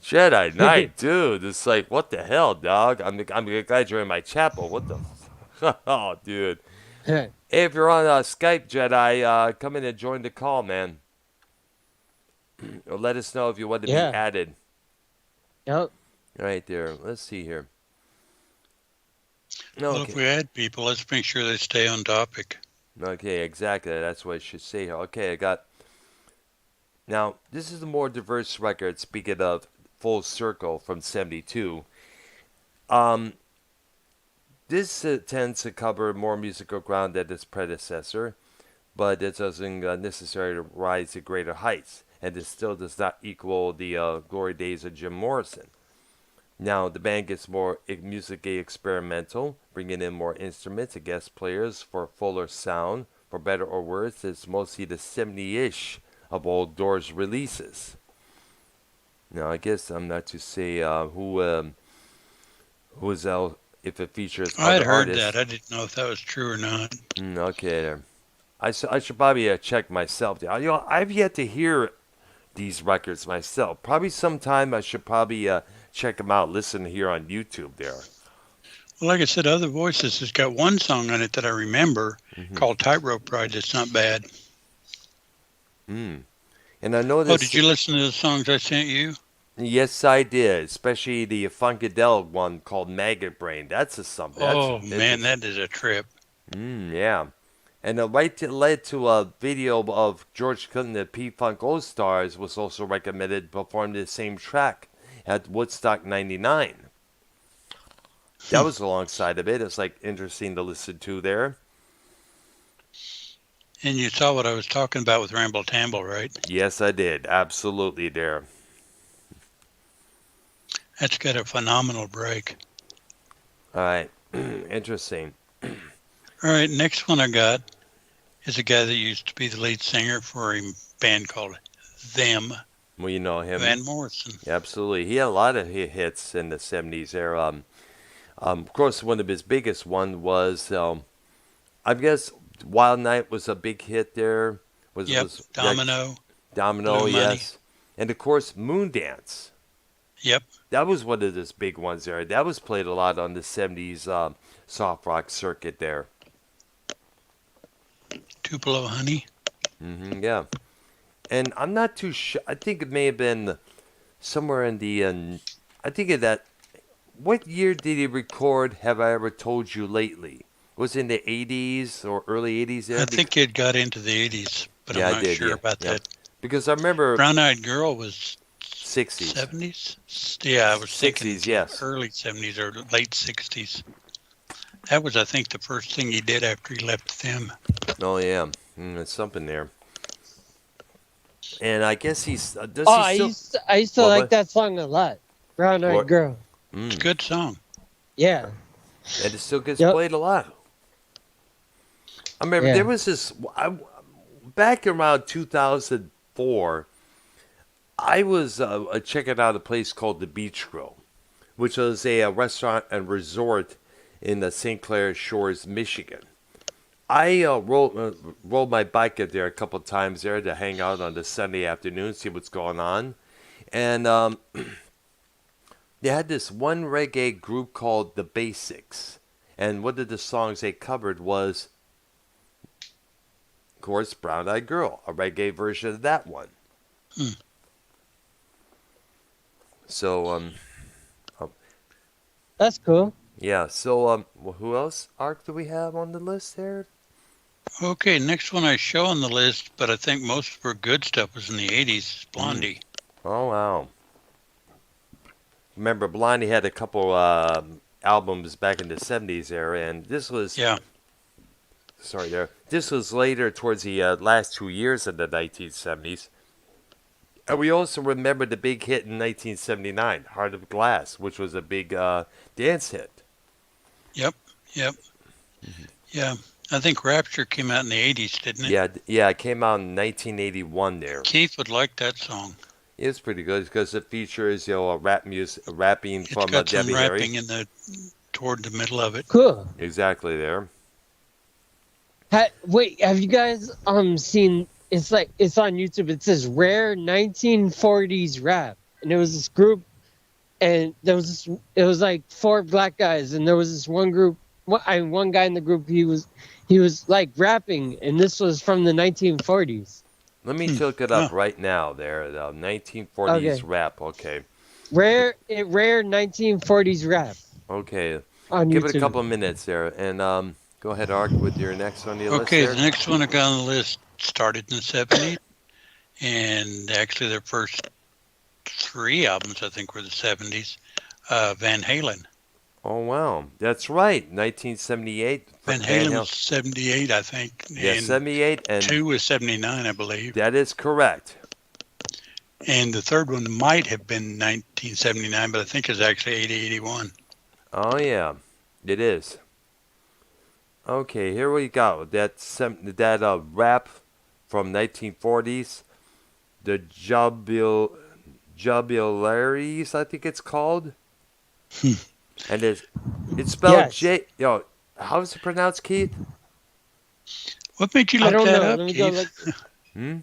Jedi Knight, dude. It's like, what the hell, dog? I'm glad you're in my chapel. What the? Oh, dude. Hey, if you're on Skype, Jedi, come in and join the call, man. Or let us know if you want to be added. Yep. Right there. Let's see here. Well, if we add people, let's make sure they stay on topic. Okay, exactly. That's what I should say here. Okay, I got... Now, this is a more diverse record, speaking of Full Circle from 72. This tends to cover more musical ground than its predecessor, but it doesn't necessarily rise to greater heights, and it still does not equal the glory days of Jim Morrison. Now, the band gets more musically experimental, bringing in more instruments and guest players for fuller sound. For better or worse, it's mostly the 70-ish of old Doors releases. Now, I guess I'm not to say who is out, if it features other I had heard artists. that. I didn't know if that was true or not. Okay. I should probably check myself. I've yet to hear these records myself. Probably sometime I should probably check them out, listen here on YouTube there. Well, like I said, Other Voices has got one song on it that I remember called Tightrope Ride. It's not bad. And I noticed... Oh, did you listen to the songs I sent you? Yes, I did. Especially the Funkadelic one called Maggot Brain. That's a something. Man, that is a trip. Yeah. And it led to a video of George Clinton and P-Funk All-Stars was also recommended to perform the same track at Woodstock 99. That was alongside of it. It's like interesting to listen to there. And you saw what I was talking about with Ramble Tamble, right? Yes, I did. Absolutely there. That's got a phenomenal break. All right. Interesting. All right, next one I got is a guy that used to be the lead singer for a band called Them. Well, you know him. Van Morrison. Absolutely. He had a lot of hits in the 70s era. Of course, one of his biggest one was, I guess, Wild Night was a big hit there. Domino. Domino, yes. And, of course, Moondance. Yep. That was one of those big ones there. That was played a lot on the 70s soft rock circuit there. Tupelo Honey. Yeah. And I'm not too sure. I think it may have been somewhere in the... I think of that... What year did he record Have I Ever Told You Lately? Was it in the 80s or early 80s there? I think it got into the 80s, but I'm not sure about that. Because I remember... Brown Eyed Girl was... 60s. 70s? Yeah, I was 60s, thinking yes. Early 70s or late 60s. That was, I think, the first thing he did after he left them. Oh, yeah. There's something there. And I guess he's... I used to like that song a lot. Brown Eyed Girl. It's a good song. Yeah. And it still gets played a lot. I remember there was this... back around 2004... I was checking out a place called the Beach Grill, which was a restaurant and resort in the St. Clair Shores, Michigan. I rolled my bike up there a couple times there to hang out on the Sunday afternoon, see what's going on, and they had this one reggae group called The Basics, and one of the songs they covered was, of course, Brown Eyed Girl, a reggae version of that one. Hmm. So, That's cool. yeah. So, who else, Ark, do we have on the list there? Okay, next one I show on the list, but I think most of her good stuff was in the 80s, Blondie. Oh, wow. Remember, Blondie had a couple albums back in the 70s there, and this was... Yeah. Sorry there. This was later towards the last 2 years of the 1970s. And we also remember the big hit in 1979, Heart of Glass, which was a big dance hit. Yep. Yeah. I think Rapture came out in the 80s, didn't it? Yeah, it came out in 1981 there. Keith would like that song. It's pretty good because it features, rapping It's from got some Debbie Harry. rapping toward the middle of it. Cool. Exactly there. Wait, have you guys seen? It's on YouTube. It says Rare 1940s Rap, and it was this group, and there was this. It was like 4 black guys, and there was this one group. One guy in the group. He was like rapping, and this was from the 1940s. Let me look it up right now there. The 1940s Okay. rap. Okay. Rare 1940s Rap. Okay. On Give YouTube. it a couple of minutes there. And go ahead, Ark, with your next on the list Okay, there. the next one I got on the list started in the 70s, and actually their first 3 albums, I think, were the 70s. Van Halen. Oh, wow. That's right. 1978. Van Halen was 78, I think. Yeah, and 78. And 2 was 79, I believe. that is correct. And the third one might have been 1979, but I think it's actually 81. Oh, yeah. It is. Okay, here we go. That rap from 1940s. The Jubularies, I think it's called. And it's spelled Yes. how is it pronounced, Keith? What made you I look don't that know. up, Let me go Keith? look.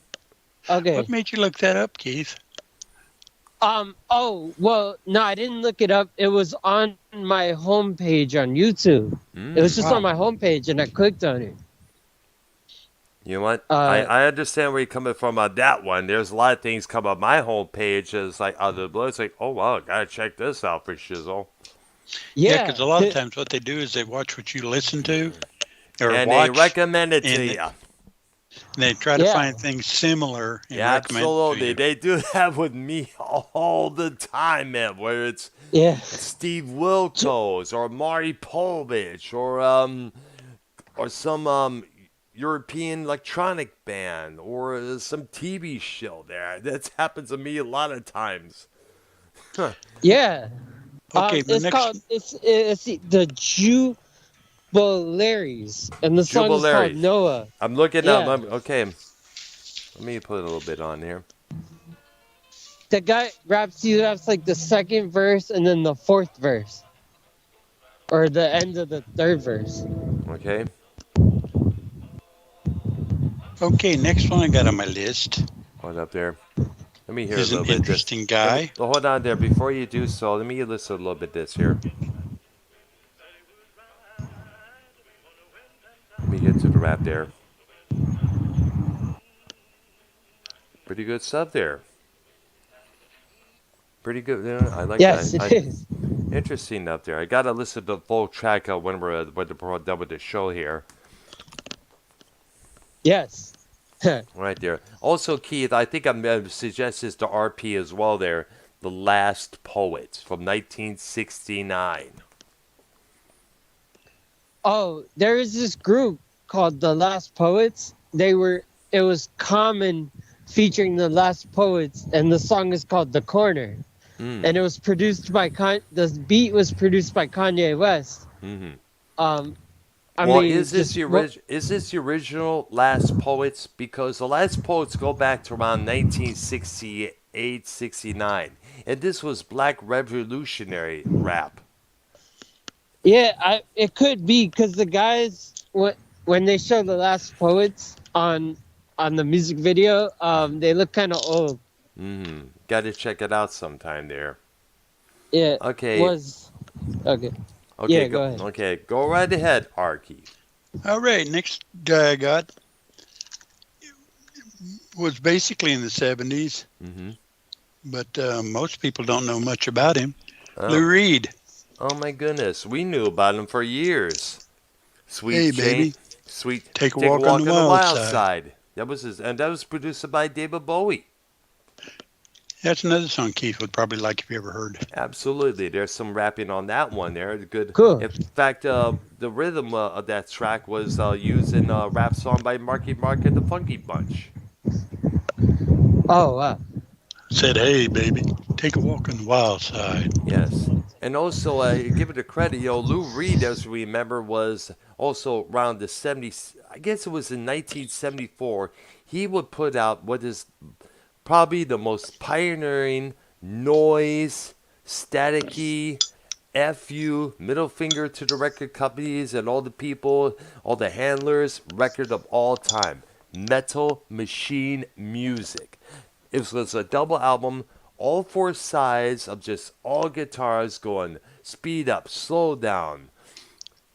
Okay. What made you look that up, Keith? Oh, well, no, I didn't look it up. It was on my homepage on YouTube. It was just on my homepage, and I clicked on it. You know what? I understand where you're coming from on that one. There's a lot of things come on my homepage as like out of the blue. It's like, oh wow, gotta check this out for shizzle. Yeah, because a lot of times what they do is they watch what you listen to or And watch, they recommend it to and you. and they try to Yeah. find things similar and Yeah, recommend it to absolutely. you. They do that with me all the time, man. Where it's yeah. Steve Wilkos or Mari Povich or some European electronic band or some TV show there. That's happened to me a lot of times. Yeah. Okay, the it's next called it's the Jubularies, and the song is called Jubalaries. Noah. I'm looking Yeah. up. Okay. Let me put a little bit on here. The guy raps like the second verse and then the 4th verse, or the end of the 3rd verse. Okay. Okay, next one I got on my list Hold up there. Let me hear is a an little bit. interesting guy. Hold on there. Before you do so, let me listen a little bit this here. Let me get to the rap there. Pretty good stuff there. Pretty good. Yeah, I like Yes, that. it is. Interesting up there. I gotta listen to the full track when we're done with the show here. Yes. Right there. Also, Keith, I think I'm going to suggest this to RP as well there. The Last Poets from 1969. Oh, there is this group called The Last Poets. It was Common featuring The Last Poets, and the song is called The Corner. And it was produced by the beat was produced by Kanye West. Is this the original Last Poets? Because the Last Poets go back to around 1968, 69. And this was Black Revolutionary rap. Yeah, it could be because the guys when they show the Last Poets on the music video, they look kind of old. Got to check it out sometime there. Yeah. Okay. Was okay. Okay. Yeah, go ahead. Okay, go right ahead, Arky. All right, next guy I got was basically in the 70s, but most people don't know much about him. Oh. Lou Reed. Oh my goodness, we knew about him for years. Hey, baby. Sweet. Take a walk on the wild side. That was and that was produced by David Bowie. That's another song Keith would probably like if you ever heard. Absolutely, there's some rapping on that one there. Good. Cool. In fact, the rhythm of that track was used in a rap song by Marky Mark and the Funky Bunch. Oh wow. Said, hey, baby, take a walk on the wild side. Yes. And also, give it a credit, Lou Reed, as we remember, was also around the 70s. I guess it was in 1974. He would put out what is probably the most pioneering noise, staticky, FU, middle finger to the record companies and all the people, all the handlers, record of all time. Metal Machine Music. It was a double album, all four sides of just all guitars going speed up, slow down,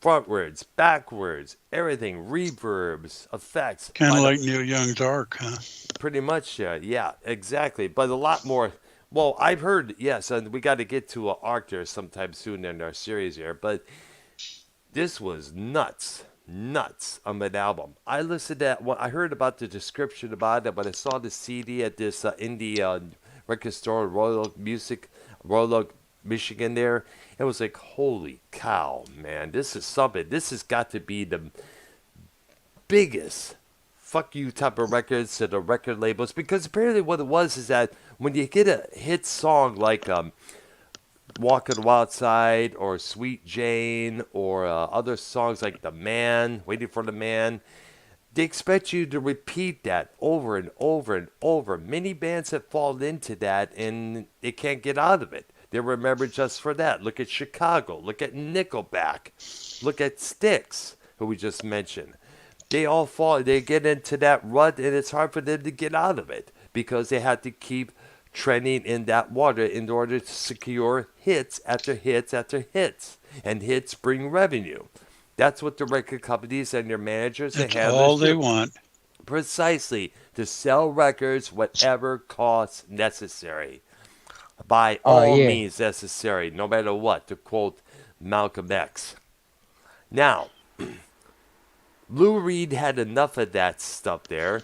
frontwards, backwards, everything, reverbs, effects. Kind of like Neil Young's Ark, huh? Pretty much, yeah, exactly. But a lot more. Well, I've heard, yes, and we got to get to Ark there sometime soon in our series here, but this was nuts on an album. I listened to that. Well, I heard about the description about it, but I saw the CD at this indie record store, Royal Oak, Michigan there. It was like, holy cow, man, this is something. This has got to be the biggest fuck you type of records to the record labels, because apparently what it was is that when you get a hit song like Walk on the Wild Side or Sweet Jane or other songs like The Man, Waiting for the Man, they expect you to repeat that over and over and over. Many bands have fallen into that and they can't get out of it. They're remembered just for that. Look at Chicago. Look at Nickelback. Look at Styx, who we just mentioned. They all fall. They get into that rut and it's hard for them to get out of it because they have to keep trending in that water in order to secure hits after hits after hits. And hits bring revenue. That's what the record companies and their managers That's and all they do. want. Precisely. To sell records whatever costs necessary. By all means necessary, no matter what, to quote Malcolm X. Now, Lou Reed had enough of that stuff there.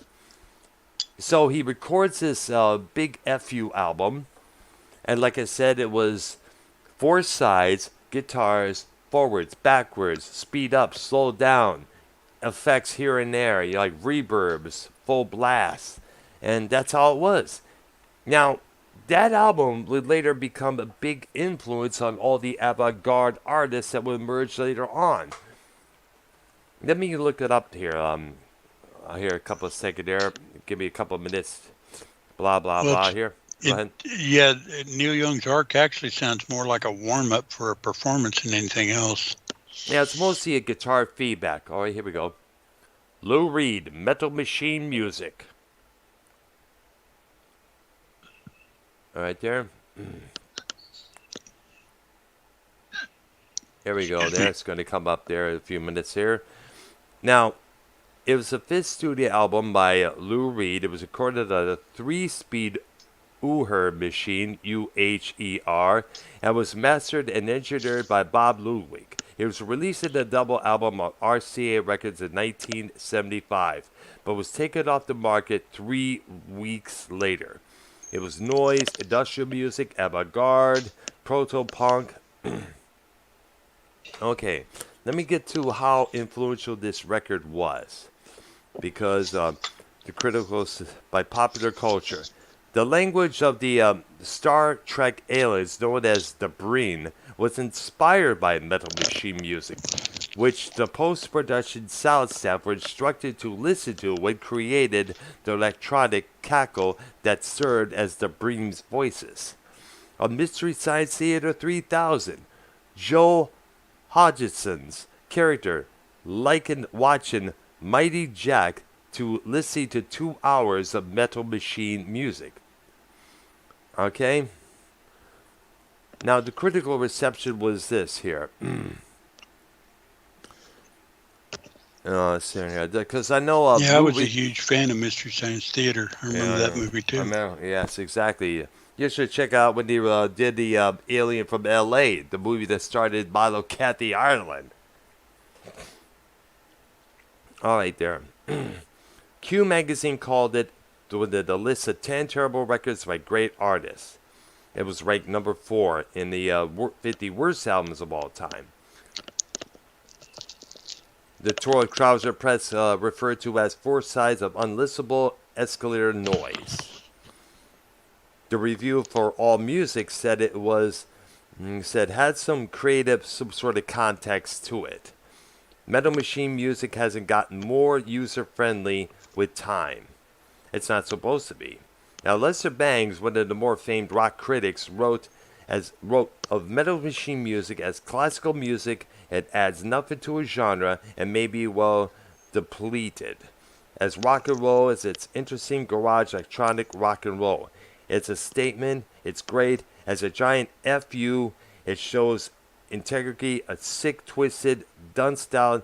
So he records this big FU album. And like I said, it was four sides, guitars, forwards, backwards, speed up, slow down, effects here and there, like reverbs, full blast. And that's how it was. Now, that album would later become a big influence on all the avant-garde artists that would emerge later on. Let me look it up here. I'll hear a couple of seconds there. Give me a couple of minutes. Blah, blah, blah here. Go ahead. Yeah, Neil Young's Ark actually sounds more like a warm-up for a performance than anything else. Yeah, it's mostly a guitar feedback. All right, here we go. Lou Reed, Metal Machine Music. All right there. Here we go. There, it's going to come up there in a few minutes here. Now, it was the fifth studio album by Lou Reed. It was recorded on a 3-speed Uher machine, U-H-E-R, and was mastered and engineered by Bob Ludwig. It was released in a double album on RCA Records in 1975, but was taken off the market 3 weeks later. It was noise, industrial music, avant-garde, proto-punk. Okay, let me get to how influential this record was. Because the criticals, by popular culture, the language of the Star Trek aliens, known as the Breen, was inspired by Metal Machine Music, which the post-production sound staff were instructed to listen to when created the electronic cackle that served as the Breen's voices. On Mystery Science Theater 3000, Joe Hodgson's character, likened watching Mighty Jack to listening to 2 hours of Metal Machine music. Okay? Now, the critical reception was this here. Because I know I was a huge fan of Mystery Science Theater. I remember that movie too. Yes, exactly. You should check out when they did the Alien from L.A., the movie that started Milo Cathy Ireland. All right, there. Q Magazine called it the list of 10 terrible records by great artists. It was ranked number 4 in the 50 worst albums of all time. The Troy Krauser Press referred to as 4 sides of unlistenable escalator noise. The review for All Music said it had some creative, some sort of context to it. Metal Machine music hasn't gotten more user-friendly with time. It's not supposed to be. Now, Lester Bangs, one of the more famed rock critics, wrote of Metal Machine music as classical music. It adds nothing to a genre and may be well depleted. As rock and roll is its interesting garage electronic rock and roll. It's a statement. It's great. As a giant FU, it shows integrity, a sick, twisted, dunce-down,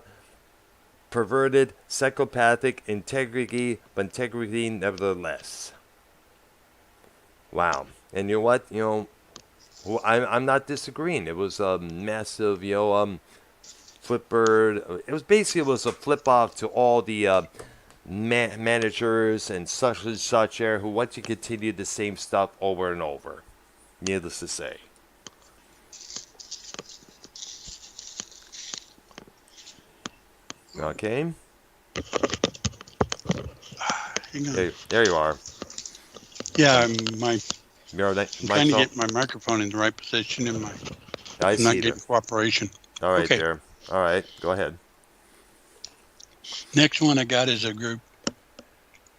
perverted, psychopathic integrity, but integrity nevertheless. Wow. And you know what? I'm not disagreeing. It was a massive, Flipbird. It was a flip off to all the managers and such there who want to continue the same stuff over and over. Needless to say. Okay. Hang on. There you are. Yeah, I'm trying to get my microphone in the right position and I'm not getting cooperation. All right, okay. There. All right, go ahead. Next one I got is a group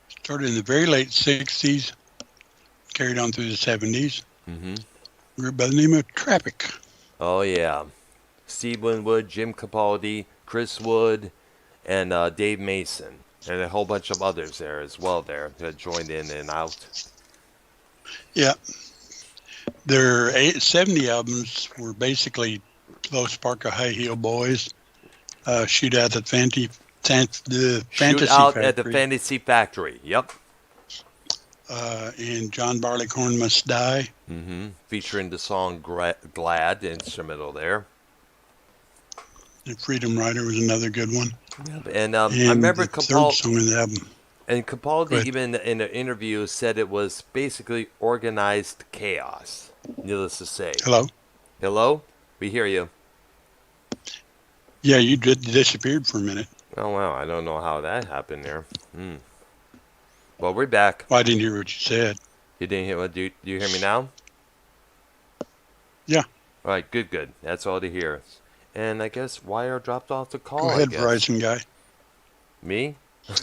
started in the very late 60s, carried on through the 70s. Mm-hmm. Group by the name of Traffic. Oh, yeah. Steve Winwood, Jim Capaldi, Chris Wood, and Dave Mason. And a whole bunch of others there as well there that joined in and out. Yeah. Their 70 albums were basically Low Spark of High Heel Boys, Shoot Out at the Fantasy Factory. Yep. And John Barleycorn Must Die. Mm-hmm. Featuring the song Glad, the instrumental there. And Freedom Rider was another good one. Yep. And I remember Capaldi. Third song in the album. And Capaldi even in an interview said it was basically organized chaos. Needless to say. Hello? Hello? We hear you. Yeah, you disappeared for a minute. Oh, wow. I don't know how that happened there. Well, we're back. Well, I didn't hear what you said. You didn't hear what? Do you hear me now? Yeah. All right, good. That's all to hear. And I guess Wire dropped off the call. Go ahead, Verizon guy. Me?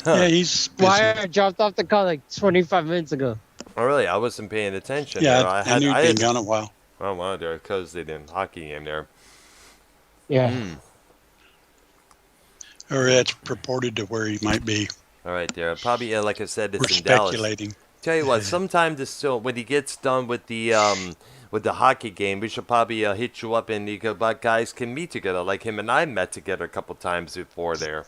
Yeah, he's busy. Wire dropped off the call like 25 minutes ago. Oh, really? I wasn't paying attention. Yeah, I knew you'd been gone a while. Oh, wow, there, because they didn't hockey game there. Yeah. Or that's purported to where he might be. All right, there. Probably, like I said, it's We're in Dallas. speculating. Tell you what, sometime when he gets done with the hockey game, we should probably hit you up and guys can meet together, like him and I met together a couple times before there.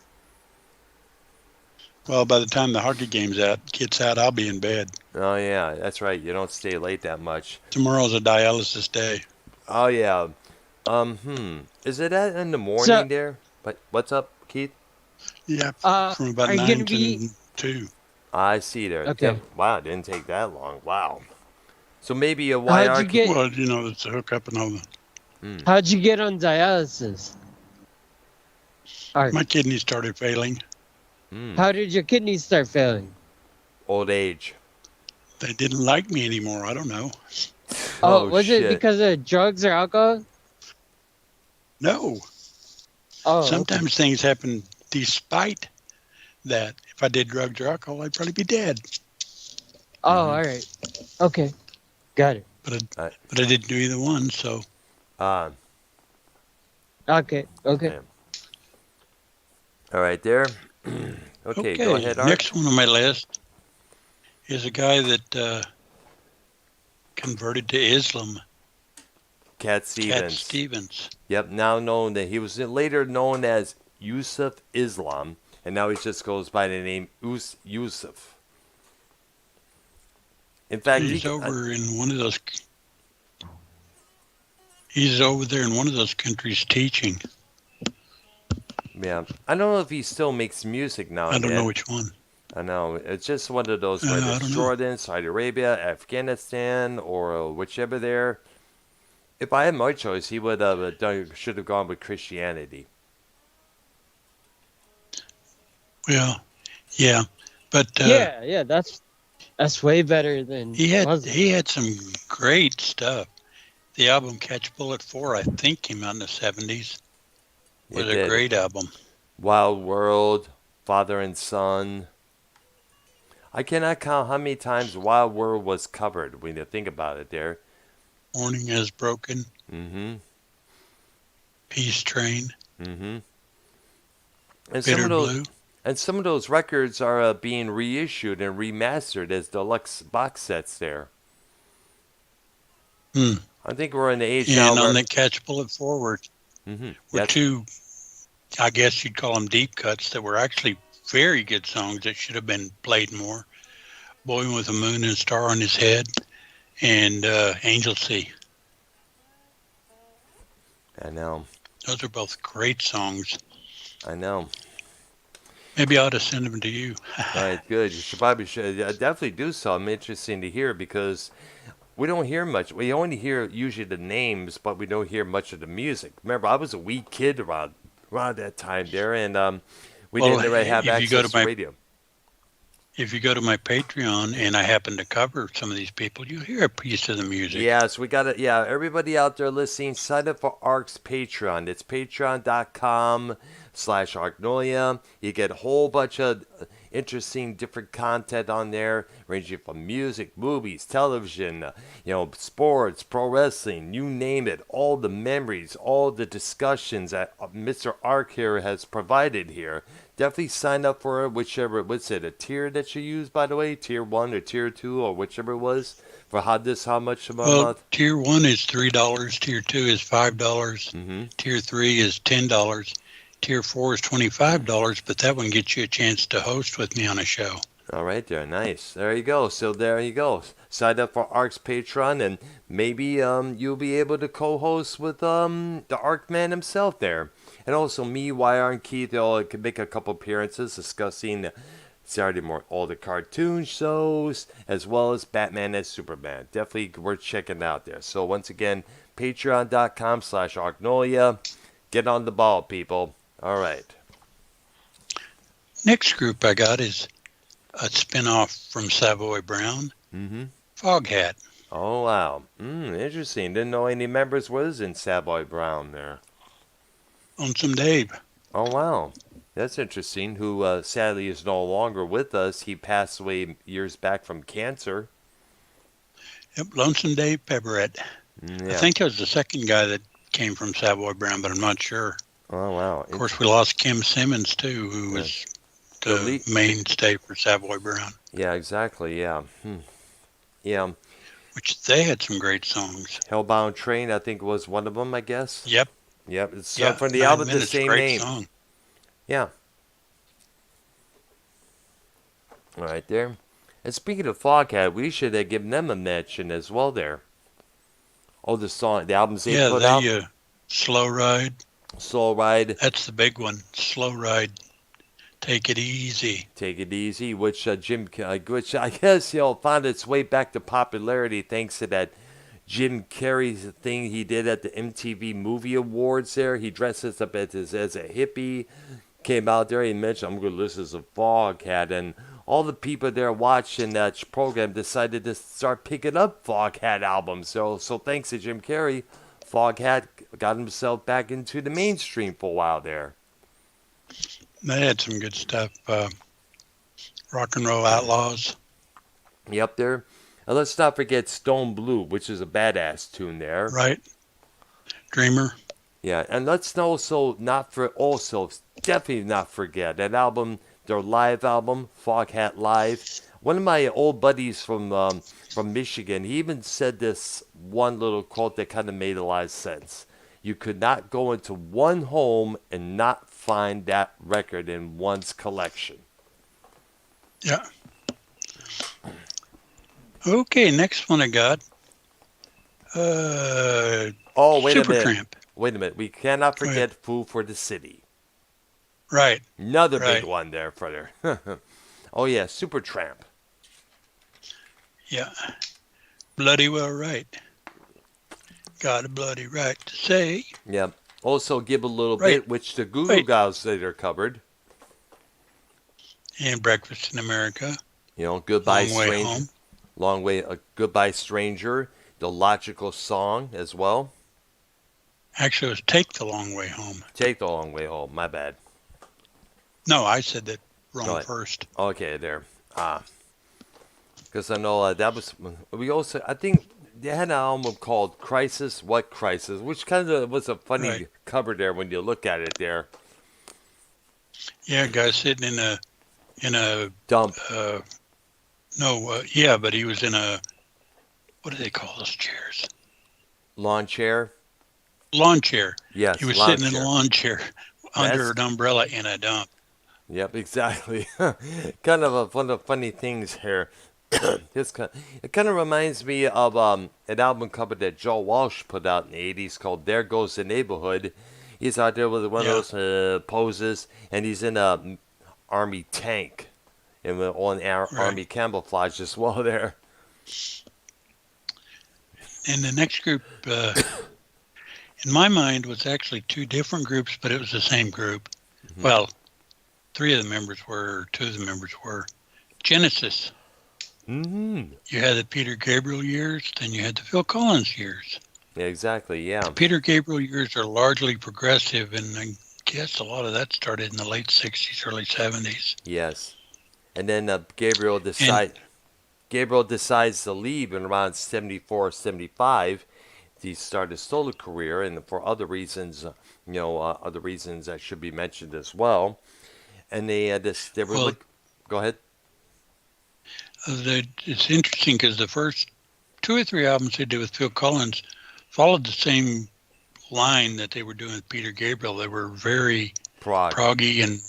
Well, by the time the hockey game's gets out, I'll be in bed. Oh yeah, that's right. You don't stay late that much. Tomorrow's a dialysis day. Oh yeah. Is it in the morning there? But what's up, Keith? Yeah, from about 9 to 2. I see there. Okay. Wow, it didn't take that long. Wow. So maybe a How'd YR. you get? Well, it's a hookup and all that. How'd you get on dialysis? My kidney started failing. How did your kidneys start failing? Old age. They didn't like me anymore. I don't know. Oh, was shit. it because of drugs or alcohol? No. Oh, Sometimes things happen despite that. If I did drugs or alcohol, I'd probably be dead. Oh, all right. Okay. Got it. But I didn't do either one, so. Okay. Yeah. All right, there. Okay, go ahead, Art. Next one on my list is a guy that converted to Islam, Cat Stevens. Cat Stevens. Yep, now known that he was later known as Yusuf Islam, and now he just goes by the name Yusuf. In fact, He's over in one of those. He's over there in one of those countries teaching. Yeah, I don't know if he still makes music now. I don't know which one. I know. It's just one of those, whether it's Jordan, Saudi Arabia, Afghanistan, or whichever there. If I had my choice, he would have should have gone with Christianity. Well, yeah, but yeah, that's way better than he had Muslim. some great stuff. The album Catch Bullet 4, I think, came out in the 70s. Was a great album. Wild World, Father and Son. I cannot count how many times Wild World was covered when you think about it there. Morning Has Broken. Mm-hmm. Peace Train. Mm-hmm. And some of those records are being reissued and remastered as deluxe box sets there. I think we're in the age now. And on the Catch Bullet Forward were two, I guess you'd call them deep cuts that were actually very good songs that should have been played more. Boy with a Moon and a Star on His Head and Angel Sea. I know. Those are both great songs. I know. Maybe I ought to send them to you. All right, good. You should probably definitely do so. I'm interesting to hear because we don't hear much. We only hear usually the names, but we don't hear much of the music. Remember, I was a wee kid around that time there, and we didn't really have access to radio. If you go to my Patreon and I happen to cover some of these people, you hear a piece of the music. Yes, we got it. Yeah, everybody out there listening, sign up for ARC's Patreon. It's patreon.com/Arknolia. You get a whole bunch of interesting different content on there, ranging from music, movies, television, sports, pro wrestling, you name it. All the memories, all the discussions that Mr. Ark here has provided here. Definitely sign up for whichever, what's it, a tier that you use, by the way? Tier 1 or Tier 2 or whichever it was? For how much a month? Tier 1 is $3. Tier 2 is $5. Tier 3 is $10. Tier 4 is $25, but that one gets you a chance to host with me on a show. All right there, nice. There you go. So there you go. Sign up for ARC's Patreon, and maybe you'll be able to co-host with the Arc Man himself there. And also me, YR, and Keith, can make a couple appearances discussing Saturday morning all the cartoon shows, as well as Batman and Superman. Definitely worth checking out there. So once again, patreon.com/Arknolia. Get on the ball, people. All right. Next group I got is a spin-off from Savoy Brown, Foghat. Oh, wow. Interesting. Didn't know any members was in Savoy Brown there. Lonesome Dave. Oh, wow. That's interesting. Who sadly is no longer with us. He passed away years back from cancer. Yep, Lonesome Dave Peverett. Yeah. I think it was the second guy that came from Savoy Brown, but I'm not sure. Oh, wow. Of course, we lost Kim Simmons, too, who was the mainstay for Savoy Brown. Yeah, exactly, yeah. Yeah. Which they had some great songs. Hellbound Train, I think, was one of them, I guess. Yep. It's from the album the same name. Song. Yeah. All right, there. And speaking of Foghat, we should have given them a mention as well there. Oh, the albums they put out? Yeah, Slow Ride. Slow Ride. That's the big one. Slow Ride. Take It Easy. Take It Easy, which I guess found its way back to popularity thanks to that Jim Carrey thing he did at the MTV Movie Awards there. He dresses up as a hippie, came out there, he mentioned, I'm going to listen to Foghat, and all the people there watching that program decided to start picking up Foghat albums. So thanks to Jim Carrey, Foghat got himself back into the mainstream for a while there. They had some good stuff. Rock and Roll Outlaws. Yep, there. And let's not forget Stone Blue, which is a badass tune there. Right. Dreamer. Yeah, and let's also definitely not forget that album, their live album, Foghat Live. One of my old buddies from Michigan, he even said this one little quote that kind of made a lot of sense. You could not go into one home and not find that record in one's collection. Yeah. Okay, next one I got. Oh, wait a minute. Supertramp. Wait a minute. We cannot Go forget Food for the City. Right. Another Right. big one there, brother. Oh, yeah, Supertramp. Yeah. Bloody well right. Got a bloody right to say. Yeah. Also, give a little Right. bit, which the Goo Goo Right. Dolls later covered. And Breakfast in America. You know, Goodbye Long Way Stranger. Home. Long Way, Goodbye Stranger. The Logical Song as well. Actually, it was Take the Long Way Home. Take the Long Way Home. My bad. No, I said that wrong Go ahead. first. Okay, there. Because I know that was, we also, I think they had an album called Crisis, What Crisis, which kind of was a funny Right. cover there when you look at it there. Yeah, guy sitting in a Dump. yeah, but he was in a, what do they call those chairs? Lawn chair. Lawn chair. Yes, He was lawn sitting in chair. a lawn chair under That's- an umbrella in a dump. Yep, exactly. Kind of one of the funny things here. It kind of reminds me of an album cover that Joe Walsh put out in the 80s called There Goes the Neighborhood. He's out there with one of those poses, and he's in a army tank and on army camouflage as well there. And the next group, in my mind, was actually two different groups, but it was the same group. Mm-hmm. Well, two of the members were Genesis. Mm-hmm. You had the Peter Gabriel years, then you had the Phil Collins years. Yeah, exactly, yeah. Peter Gabriel years are largely progressive, and I guess a lot of that started in the late 60s, early 70s. Yes. And then Gabriel decides to leave in around 74, 75. He started his solo career, and for other reasons, other reasons that should be mentioned as well. And they were go ahead. It's interesting because the first two or three albums they did with Phil Collins followed the same line that they were doing with Peter Gabriel. They were very proggy and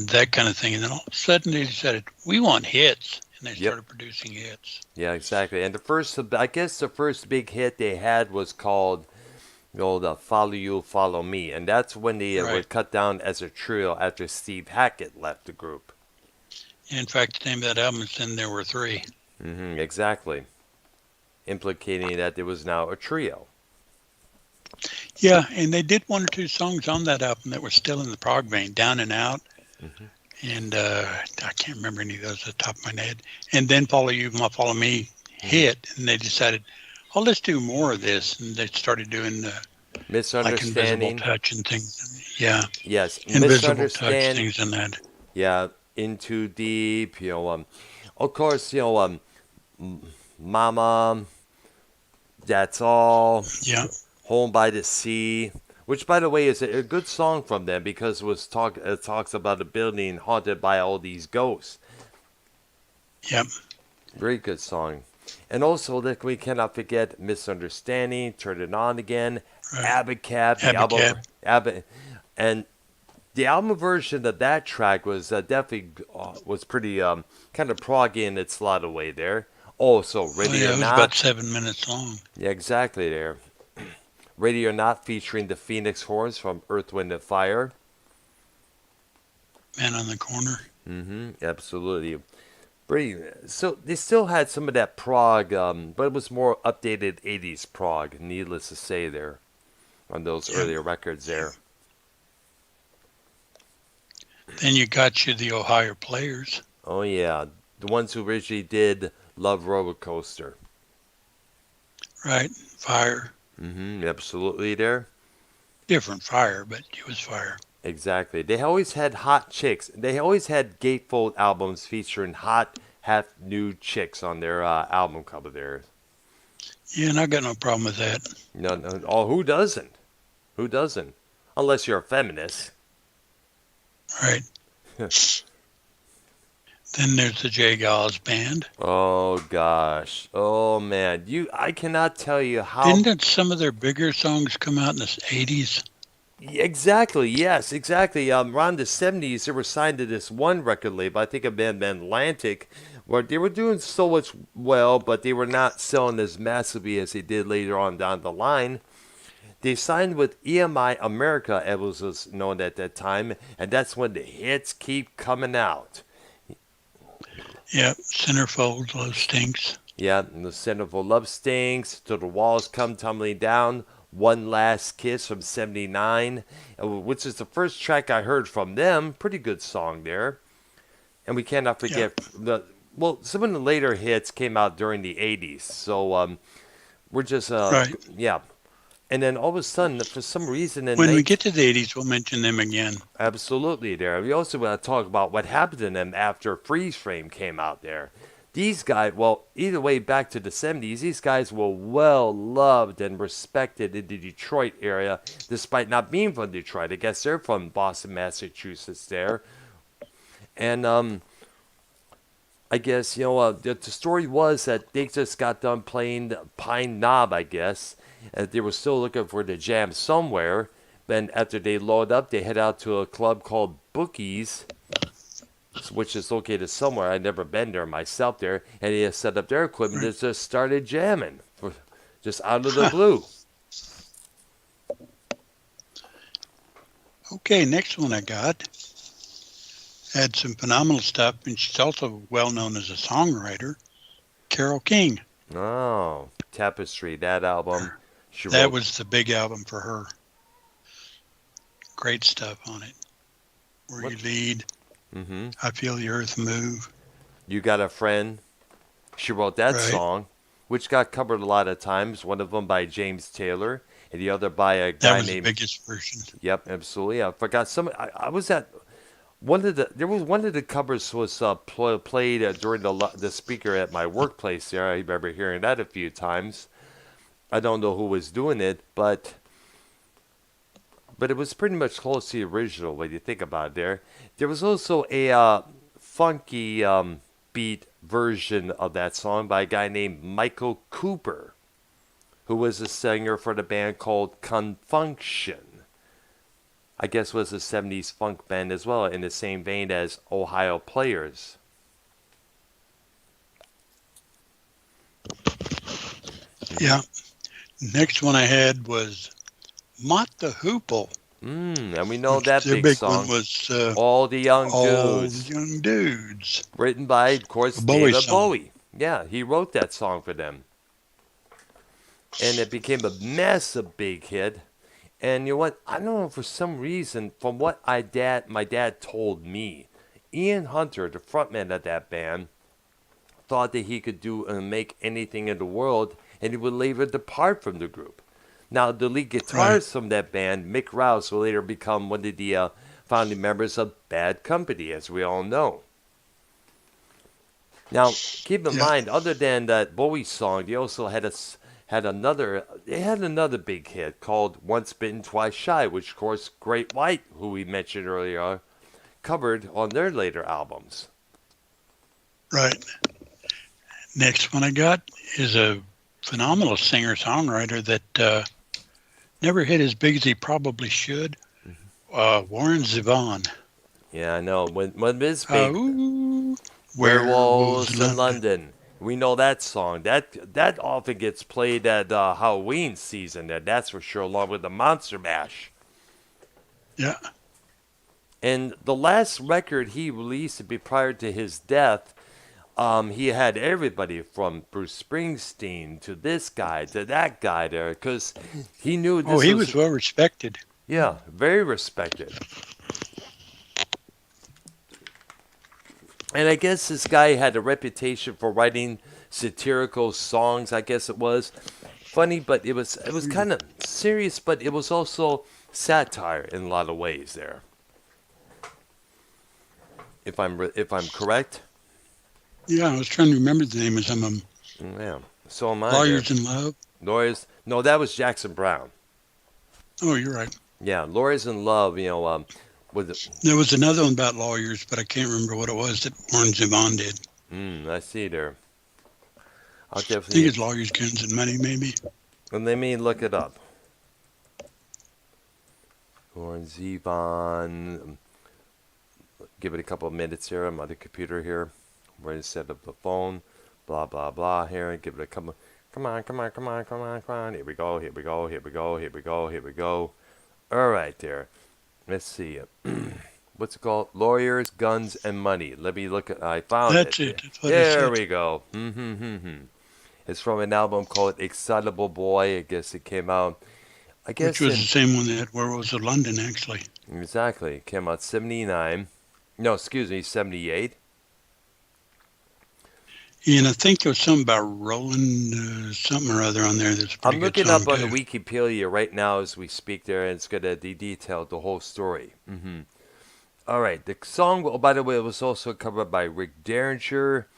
that kind of thing. And then all of a sudden they decided, we want hits. And they started producing hits. Yeah, exactly. And the first big hit they had was called, the Follow You, Follow Me. And that's when they were cut down as a trio after Steve Hackett left the group. In fact, the name of that album is Then There Were Three. Mm-hmm, exactly. Implicating that there was now a trio. Yeah, and they did one or two songs on that album that were still in the prog vein, Down and Out. Mm-hmm. And I can't remember any of those at the top of my head. And then Follow You, Follow Me hit, and they decided, let's do more of this. And they started doing Misunderstanding. like Invisible Touch and things. Yeah. Yes. Invisible Touch, things in that. Yeah. Into Deep, of course, Mama, That's All, Yeah. Home by the Sea, which, by the way, is a good song from them because it talks about a building haunted by all these ghosts. Yep. Very good song. And also, we cannot forget Misunderstanding, Turn It On Again, Abacab, the album, and the album version of that track was definitely was pretty kind of proggy in its lot of way there. Also, Ready it or was Not. about 7 minutes long. Yeah, exactly there. Ready or Not featuring the Phoenix Horns from Earth, Wind and Fire. Man on the Corner. Mm-hmm. Absolutely. So they still had some of that prog, but it was more updated 80s prog, needless to say there, on those earlier records there. Then you got the Ohio Players. Oh, yeah. The ones who originally did Love Roller Coaster. Right. Fire. Mm-hmm. Absolutely there. Different Fire, but it was Fire. Exactly. They always had hot chicks. They always had gatefold albums featuring hot, half nude chicks on their album cover there. Yeah, and I got no problem with that. No. Oh, who doesn't? Who doesn't? Unless you're a feminist. Right. Then there's the Jay Gauls band. Oh gosh. Oh man. I cannot tell you how. Didn't some of their bigger songs come out in the 80s? Exactly. Yes. Exactly. Around the 70s, they were signed to this one record label. I think it may have been Atlantic, where they were doing so much well, but they were not selling as massively as they did later on down the line. They signed with EMI America, as was known at that time, and that's when the hits keep coming out. Yep, Centerfold, Love Stinks. Yeah, and the Centerfold Love Stinks, Till the Walls Come Tumbling Down, One Last Kiss from 79, which is the first track I heard from them. Pretty good song there. And we cannot forget, some of the later hits came out during the 80s, so we're just, Right. yeah. And then all of a sudden, for some reason... When we get to the 80s, we'll mention them again. Absolutely there. We also want to talk about what happened to them after Freeze Frame came out there. These guys, well, either way, back to the 70s, these guys were well loved and respected in the Detroit area, despite not being from Detroit. I guess they're from Boston, Massachusetts there. And I guess, the story was that they just got done playing Pine Knob, I guess. They were still looking for the jam somewhere. Then after they load up, they head out to a club called Bookies, which is located somewhere. I've never been there myself there. And they set up their equipment and just started jamming, just out of the blue. Okay, next one I got had some phenomenal stuff, and she's also well known as a songwriter, Carole King. Oh, Tapestry, that album. That was the big album for her. Great stuff on it. Where You Lead, I Feel the Earth Move. You Got a Friend. She wrote that song, which got covered a lot of times. One of them by James Taylor, and the other by a guy named... That was the biggest version. Yep, absolutely. I forgot some... I was at... One of the covers was played during the speaker at my workplace there. I remember hearing that a few times. I don't know who was doing it, but it was pretty much close to the original when you think about it there. There was also a funky beat version of that song by a guy named Michael Cooper, who was a singer for the band called Confunction. I guess was a 70s funk band as well, in the same vein as Ohio Players. Yeah. Next one I had was Mott the Hoople. And we know that their big song. One was All the Young All Dudes. the Young Dudes. Written by, of course, David Bowie. Yeah, he wrote that song for them. And it became a massive big hit. And you know what? I don't know, for some reason, from what my dad told me, Ian Hunter, the frontman of that band, thought that he could do and make anything in the world, and he would later depart from the group. Now, the lead guitarist from that band, Mick Rouse, will later become one of the founding members of Bad Company, as we all know. Now, keep in mind, other than that Bowie song, they also had another big hit called Once Bitten, Twice Shy, which, of course, Great White, who we mentioned earlier, covered on their later albums. Right. Next one I got is a phenomenal singer-songwriter that never hit as big as he probably should. Warren Zevon. Yeah, I know. When this big Werewolves in London. We know that song. That often gets played at Halloween season. That's for sure, along with the Monster Mash. Yeah. And the last record he released to be prior to his death, he had everybody from Bruce Springsteen to this guy to that guy there, because he knew this he was well respected. Yeah, very respected. And I guess this guy had a reputation for writing satirical songs, I guess it was. Funny, but it was kind of serious, but it was also satire in a lot of ways there. If I'm correct. Yeah, I was trying to remember the name of some of them. Yeah, so am I. Lawyers in Love. Lawyers. No, that was Jackson Browne. Oh, you're right. Yeah, Lawyers in Love. Was it? There was another one about lawyers, but I can't remember what it was that Warren Zevon did. I see there. I'll I think definitely. it's Lawyers, Guns, and Money, maybe. And let me look it up. Warren Zevon. Give it a couple of minutes here. I'm on the computer here. I'm ready to set up the phone. Blah, blah, blah here. Give it a couple. Come on, come on, come on, come on, come on. Here we go, here we go, here we go, here we go, here we go. All right there. Let's see. What's it called? Lawyers, Guns, and Money. Let me look at. I found That's it. it. That's what There it said. we go. It's from an album called Excitable Boy. I guess it came out. I guess Which was the same one that where it was in London, actually. exactly. It came out 79. No, excuse me, 78. And I think there was something about Roland, something or other on there that's a pretty I'm good looking song up on too. the Wikipedia right now as we speak there, and it's going to detail the whole story. All right. The song, oh, by the way, it was also covered by Rick Derringer.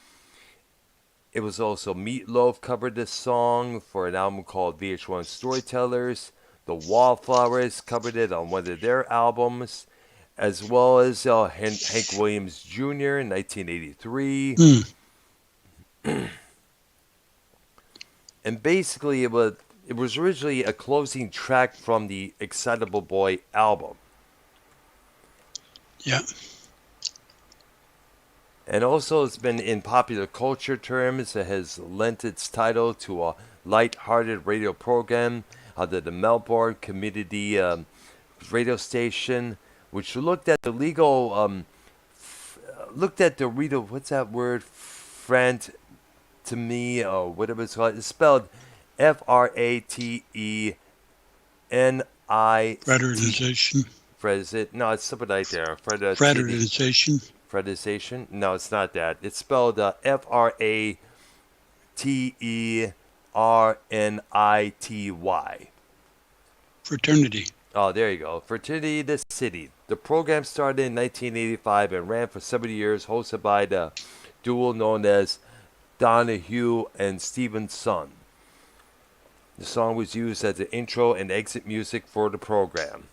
It was also Meatloaf covered this song for an album called VH1 Storytellers. The Wallflowers covered it on one of their albums, as well as Hank Williams Jr. in 1983. And basically, it was originally a closing track from the Excitable Boy album. Yeah. And also, it's been in popular culture terms. It has lent its title to a light-hearted radio program that the Melbourne Community radio station, which looked at the legal, what's that word, friend to me, or whatever it's called. It's spelled Fraternization. Fraternization. No, it's something right there. Fraternization. Fraternization? No, it's not that. It's spelled Fraternity. Fraternity. Oh, there you go. Fraternity the City. The program started in 1985 and ran for 70 years, hosted by the duo known as Donahue and Stevenson. The song was used as the intro and exit music for the program.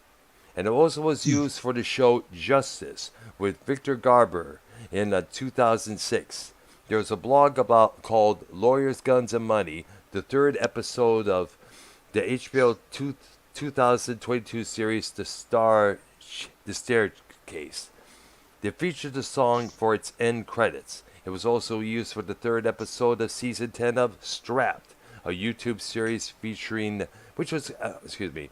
And it also was used for the show Justice with Victor Garber in 2006. There was a blog called Lawyers, Guns, and Money, the third episode of the HBO 2022 series The Staircase. They featured the song for its end credits. It was also used for the third episode of season 10 of Strapped, a YouTube series featuring, which was, excuse me,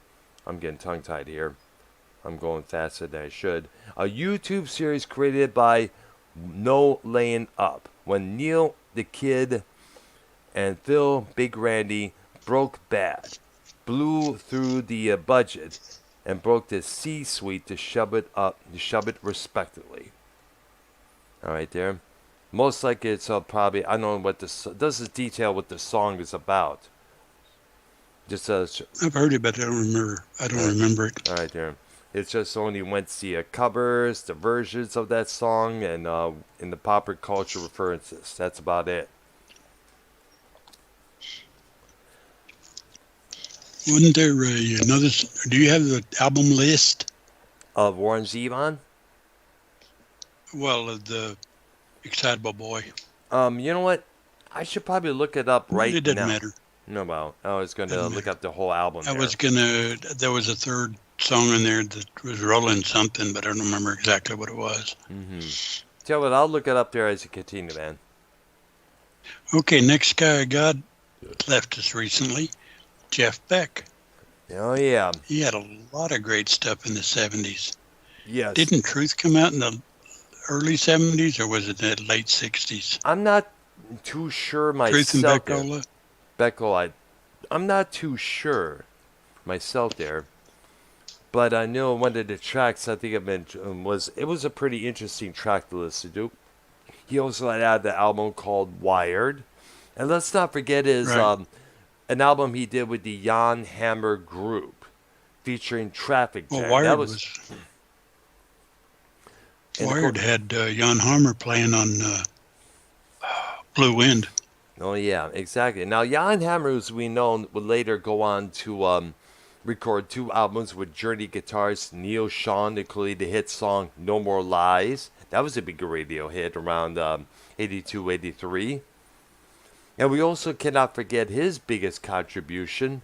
I'm getting tongue-tied here. I'm going faster than I should. A YouTube series created by No Laying Up, when Neil the Kid and Phil Big Randy broke bad, blew through the budget, and broke the C-suite to shove it respectively. All right, there. Most likely it's probably, I don't know what this doesn't detail what the song is about. Just I've heard it, but I don't remember it. All right, there. It's just only went to the covers, the versions of that song, and in the popular culture references. That's about it. Wasn't there another? Do you have the album list? Of Warren Zevon? Well, the Excitable Boy. You know what? I should probably look it up right now. It doesn't matter. No, well, I was going to look up the whole album. There was a third song in there that was rolling something, but I don't remember exactly what it was. Tell you what, I'll look it up there as you continue, man. Okay, next guy I got left us recently, Jeff Beck. Oh, yeah. He had a lot of great stuff in the 70s. Yes. Didn't Truth come out in the early 70s, or was it the late 60s? I'm not too sure Truth and myself. Beckola? Beckel, I'm not too sure myself there. But I know one of the tracks I think I mentioned was a pretty interesting track to listen to. He also had out the album called Wired. And let's not forget his an album he did with the Jan Hammer Group featuring Traffic Jam. Well, Wired had Jan Hammer playing on Blue Wind. Oh, yeah, exactly. Now, Jan Hammer, as we know, would later go on to Recorded 2 albums with Journey guitarist Neil Sean, including the hit song No More Lies. That was a big radio hit around 82, 83. And we also cannot forget his biggest contribution,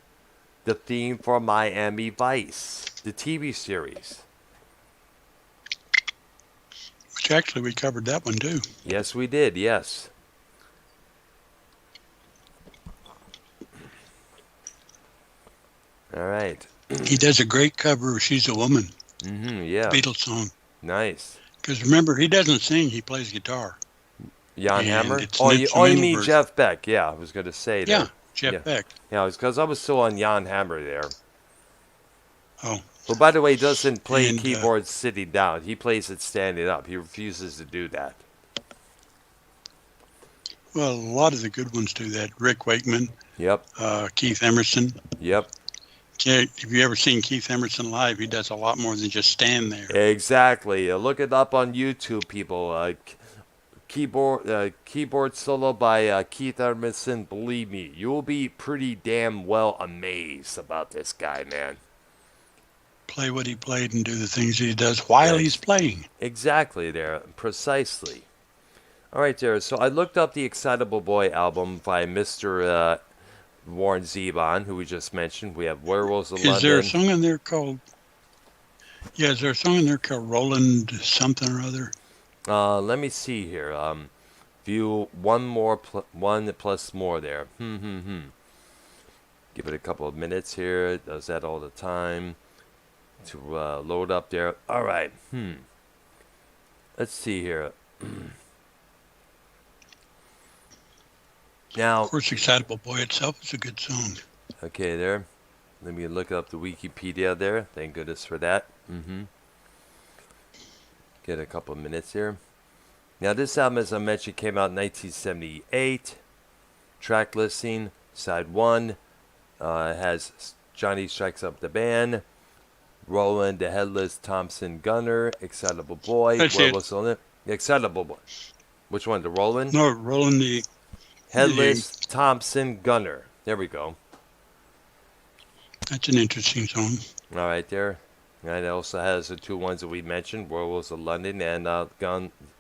the theme for Miami Vice, the TV series. Which actually we covered that one too. Yes, we did, yes. All right. He does a great cover of She's a Woman, Yeah. Beatles song. Nice. Because remember, he doesn't sing, he plays guitar. Jan And Hammer? it's Oh, an you instrumental mean version. Jeff Beck. Yeah, I was going to say that. Yeah, Jeff Yeah. Beck. Yeah, it's because I was still on Jan Hammer there. Oh, Well, by the way, he doesn't play And, keyboards sitting down. He plays it standing up. He refuses to do that. well, a lot of the good ones do that. Rick Wakeman, Yep. Keith Emerson. Yep. Yeah, if you ever seen Keith Emerson live, he does a lot more than just stand there. Exactly. Look it up on YouTube, people. Keyboard solo by Keith Emerson. Believe me, you will be pretty damn well amazed about this guy, man. Play what he played and do the things he does while he's playing. Exactly there. Precisely. All right, there. So I looked up the Excitable Boy album by Mr. Warren Zevon, who we just mentioned. We have Werewolves of Is there a London. song in there called? Yeah, is there a song in there called Roland something or other? Let me see here. View one plus more there. Give it a couple of minutes here. It does that all the time to load up there. All right. Let's see here. Now, Of course, Excitable Boy itself is a good song. okay, there. Let me look up the Wikipedia there. Thank goodness for that. Get a couple of minutes here. Now, this album, as I mentioned, came out in 1978. Track listing, side 1, has Johnny Strikes Up the Band, Roland the Headless Thompson Gunner, Excitable Boy, That's Werewolves on it. Excitable Boy. Which one? The Roland? No, Roland the Headless Thompson Gunner. There we go. That's an interesting song. All right, there. And it also has the 2 ones that we mentioned, Werewolves of London and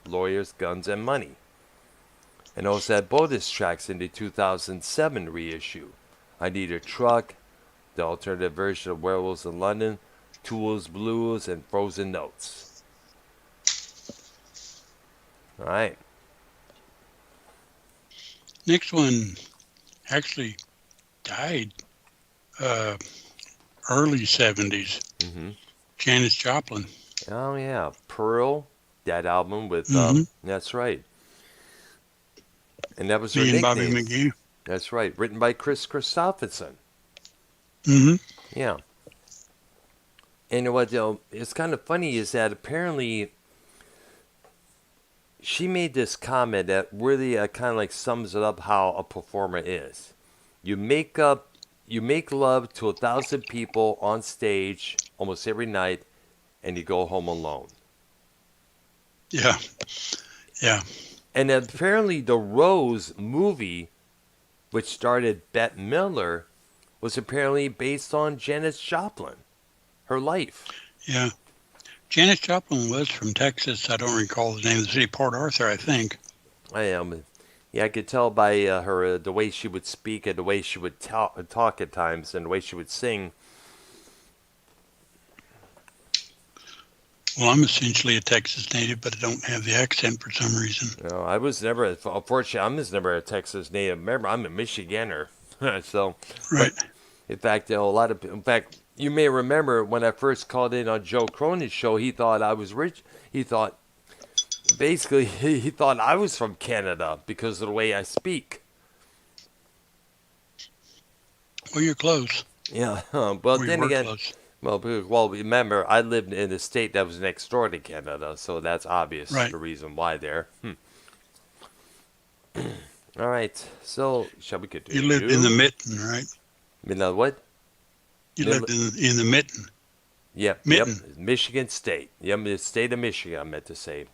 Lawyers, Guns, and Money. And also had bonus tracks in the 2007 reissue. I Need a Truck, the alternative version of Werewolves of London, Tools, Blues, and Frozen Notes. All right. Next one actually died early 70s. Janis Joplin. Oh, yeah. Pearl, that album with, that's right. And that was her Me and Bobby nickname. McGee. That's right. Written by Chris Christopherson. Yeah. And you know what, it's kind of funny is that apparently she made this comment that really kind of like sums it up how a performer is. You make love to 1,000 people on stage almost every night, and you go home alone. Yeah. Yeah. And apparently the Rose movie, which starred Bette Midler, was apparently based on Janis Joplin, her life. Yeah. Janis Joplin was from Texas. I don't recall the name of the city. Port Arthur, I think. I am. Yeah, I could tell by her the way she would speak and the way she would talk at times and the way she would sing. Well, I'm essentially a Texas native, but I don't have the accent for some reason. No, I was never. Unfortunately, I was never a Texas native. Remember, I'm a Michiganer. So, Right. in fact, in fact, you may remember when I first called in on Joe Cronin's show, he thought I was rich. He thought, basically, he thought I was from Canada because of the way I speak. Well, you're close. Yeah, but We then were again, close. well, remember, I lived in a state that was next door to Canada, so that's obvious Right. the reason why there. All right, so shall we continue? You lived in the Mitten, right? You know what? You Yeah, lived in the Mitten. Yep, Mitten. Michigan State. Yep, the state of Michigan, I meant to say.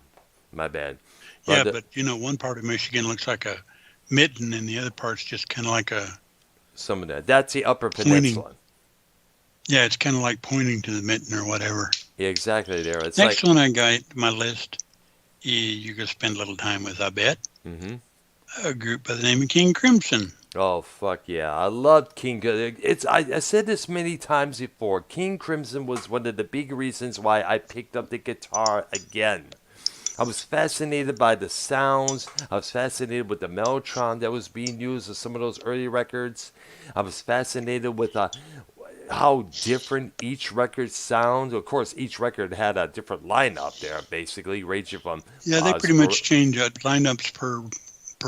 My bad. Yeah, But, but one part of Michigan looks like a mitten, and the other part's just kind of like a. some of that. That's the Upper Pointing. Peninsula. Yeah, it's kind of like pointing to the mitten or whatever. Yeah, exactly. There, it's Next like. one I got on my list, you're going to spend a little time with, I bet. Mm-hmm. A group by the name of King Crimson. Oh fuck yeah! I loved King. I said this many times before. King Crimson was one of the big reasons why I picked up the guitar again. I was fascinated by the sounds. I was fascinated with the mellotron that was being used in some of those early records. I was fascinated with how different each record sounds. Of course, each record had a different lineup there, basically ranging from Yeah, they pretty much change lineups per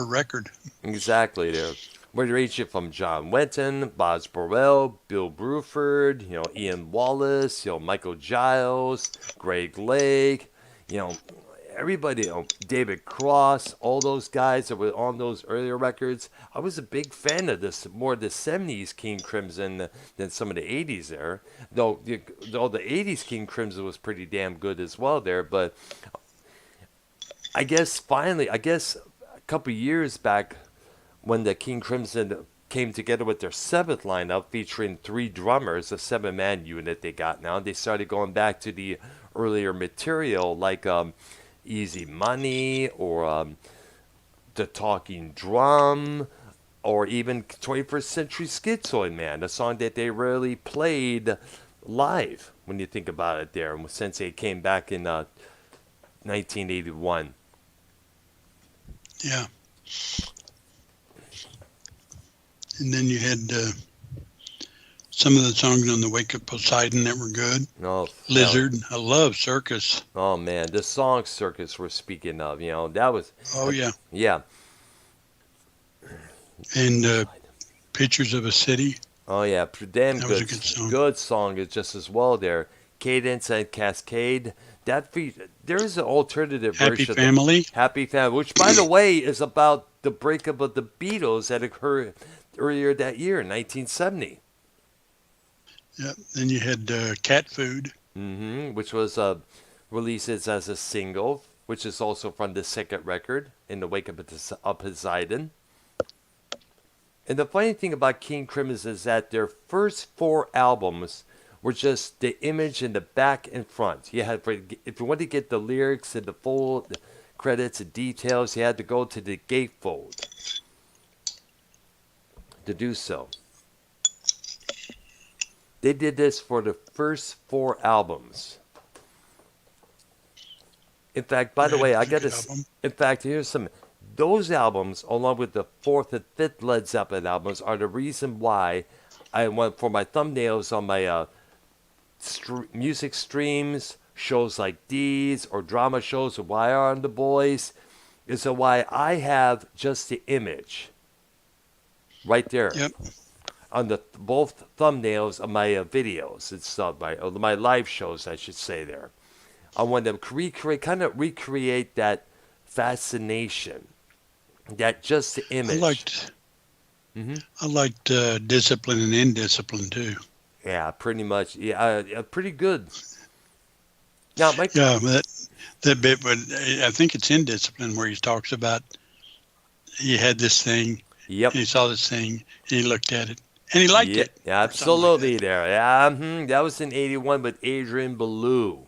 record. exactly there. We're ranging from John Wetton, Boz Burrell, Bill Bruford, Ian Wallace, Michael Giles, Greg Lake, everybody, David Cross, all those guys that were on those earlier records. I was a big fan of this, more the 70s King Crimson than some of the 80s there. Though the 80s King Crimson was pretty damn good as well there, but I guess a couple years back, when the King Crimson came together with their seventh lineup featuring 3 drummers, a 7-man unit they got now, they started going back to the earlier material like Easy Money or The Talking Drum or even 21st Century Schizoid Man, a song that they rarely played live when you think about it there, since they came back in 1981. Yeah. And then you had some of the songs on the Wake Up Poseidon that were good. Oh, Lizard. I love Circus. Oh man, the song Circus we're speaking of, that was. Oh, yeah. Yeah. And Pictures of a City. Oh yeah, damn That good. was a good song. Good song is just as well there. Cadence and Cascade. There is an alternative Happy version. Family. Happy Family, which by the way is about the breakup of the Beatles that occurred earlier that year, 1970. Yeah. Then you had Cat Food. Which was released as a single, which is also from the second record in the Wake Up of Poseidon. And the funny thing about King Crimson is that their first 4 albums were just the image in the back and front. If you wanted to get the lyrics and the full credits and details, you had to go to the gatefold to do so. They did this for the first 4 albums. In fact, by the way, in fact, here's some. Those albums, along with the 4th and 5th Led Zeppelin albums, are the reason why I went for my thumbnails on my music streams, shows like these, or drama shows with YR and the Boys, is why I have just the image right there. Yep. On both thumbnails of my videos. It's my live shows, I should say there. I want to recreate that fascination. That just the image. I liked Discipline and Indiscipline too. Yeah, pretty much. Yeah, pretty good. Now, yeah, that bit, but I think it's Indiscipline where he talks about he had this thing. Yep. And he saw this thing and he looked at it and he liked it. Yeah, absolutely. Like there. Yeah, that was in '81 with Adrian Belew.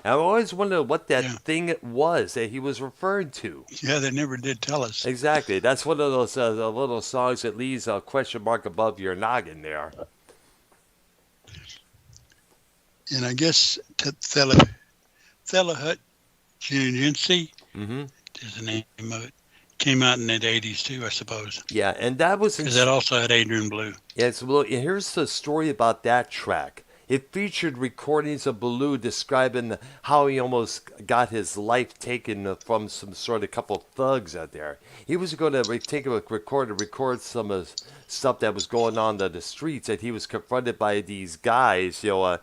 I always wondered what that thing was that he was referring to. Yeah, they never did tell us. Exactly. That's one of those little songs that leaves a question mark above your noggin there. And I guess Thelahut Genesi is the name of it. Came out in the 80s too, I suppose. Yeah, and that was... Because that also had Adrian Belew. Yeah, here's the story about that track. It featured recordings of Belew describing how he almost got his life taken from some sort of couple thugs out there. He was going to record some of the stuff that was going on the streets, and he was confronted by these guys, who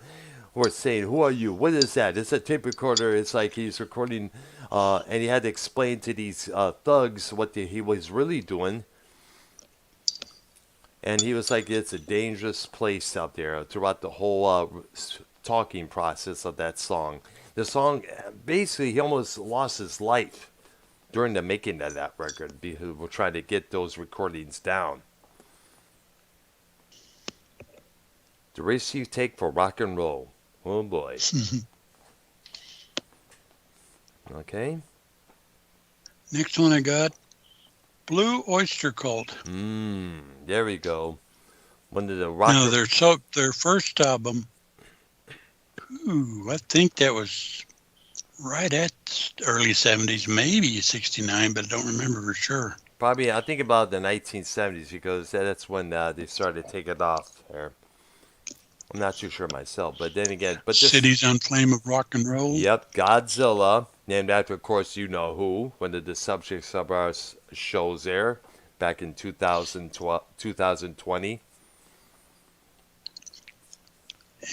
were saying, "Who are you? What is that?" It's a tape recorder. It's like he's recording, and he had to explain to these thugs what he was really doing. And he was like, it's a dangerous place out there throughout the whole talking process of that song. The song, basically, he almost lost his life during the making of that record because we're trying to get those recordings down. The risk you take for rock and roll. Oh boy. Okay. Next one I got, Blue Oyster Cult. There we go. One of the rock. Now their first album. I think that was right at early 70s, maybe 69, but I don't remember for sure. Probably, I think about the 1970s because that's when they started taking off there. I'm not too sure myself, but then again, but this, Cities on Flame of Rock and Roll. Yep, Godzilla, named after, of course, you know who, one of the subjects of our shows there back in 2020.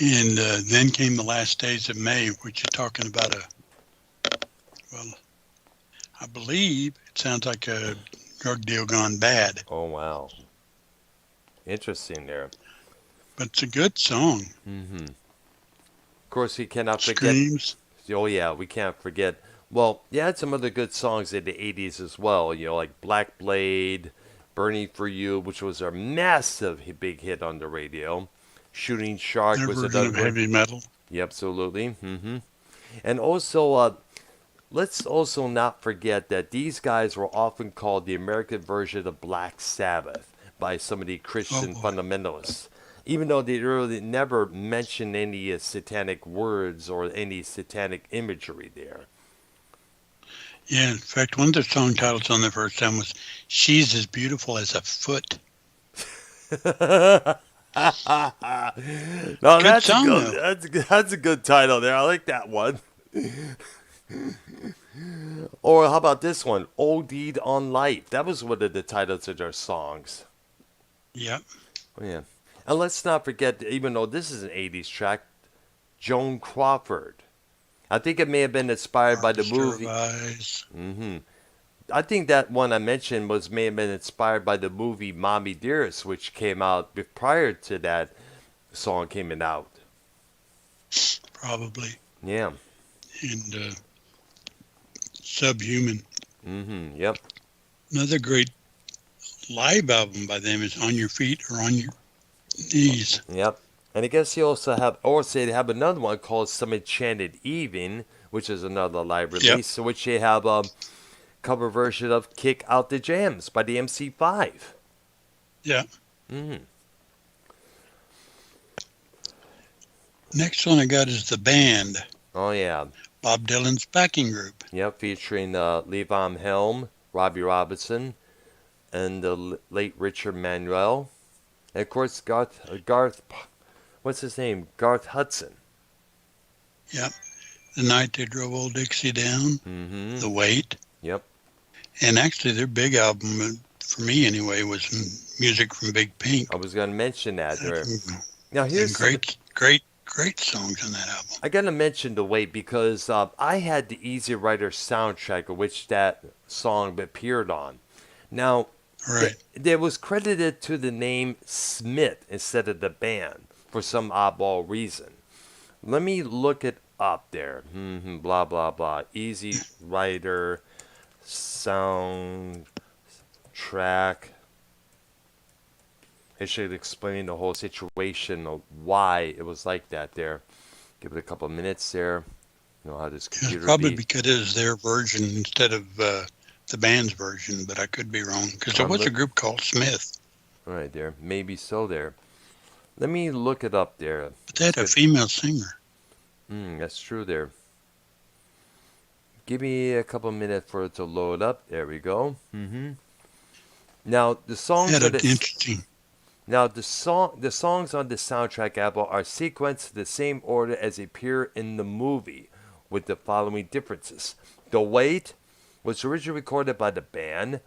And then came The Last Days of May, which is talking about I believe it sounds like a drug deal gone bad. Oh, wow. Interesting there. But it's a good song. Of course, we cannot forget. Screams. Oh, yeah, we can't forget. Well, you had some other good songs in the 80s as well, like Black Blade, Burning for You, which was a massive big hit on the radio. Shooting Shark Their was version another of one. heavy metal. Yeah, absolutely. And also, let's also not forget that these guys were often called the American version of Black Sabbath by some of the Christian fundamentalists, even though they really never mentioned any satanic words or any satanic imagery there. Yeah, in fact, one of the song titles on the first time was "She's as Beautiful as a Foot." No, Good that's song, good. That's a good title there. I like that one. Or how about this one? OD'd on Life. That was one of the titles of their songs. Yep. Oh, yeah. And let's not forget, even though this is an 80s track, Joan Crawford. I think it may have been inspired by the movie. I think that one I mentioned may have been inspired by the movie Mommy Dearest, which came out prior to that song coming out. Probably. Yeah. And Subhuman. Yep. Another great live album by them is On Your Feet or On Your Knees. Yep. And I guess you also they have another one called Some Enchanted Evening, which is another live release, which they have a cover version of Kick Out the Jams by the MC5. Yeah. Next one I got is The Band. Oh, yeah. Bob Dylan's backing group. Yep, featuring Levon Helm, Robbie Robinson, and the late Richard Manuel. And, of course, Garth, what's his name? Garth Hudson. Yep. The Night They Drove Old Dixie Down. The Weight. Yep. And actually their big album, for me anyway, was music from Big Pink. I was going to mention that. Now, here's great songs on that album. I got to mention The Weight because I had the Easy Rider soundtrack, which that song appeared on. Now, it was credited to the name Smith instead of the band for some oddball reason. Let me look it up there. Blah, blah, blah. Easy Rider soundtrack. It should explain the whole situation of why it was like that there. Give it a couple of minutes there. You know how this computer probably because it is their version instead of the band's version, but I could be wrong because there was a group called Smith. All right, there. Maybe so there. Let me look it up there. But they had a female singer. That's true there. Give me a couple minutes for it to load up. There we go. Now the songs interesting. Now the songs on the soundtrack album are sequenced in the same order as they appear in the movie, with the following differences. The Weight was originally recorded by the band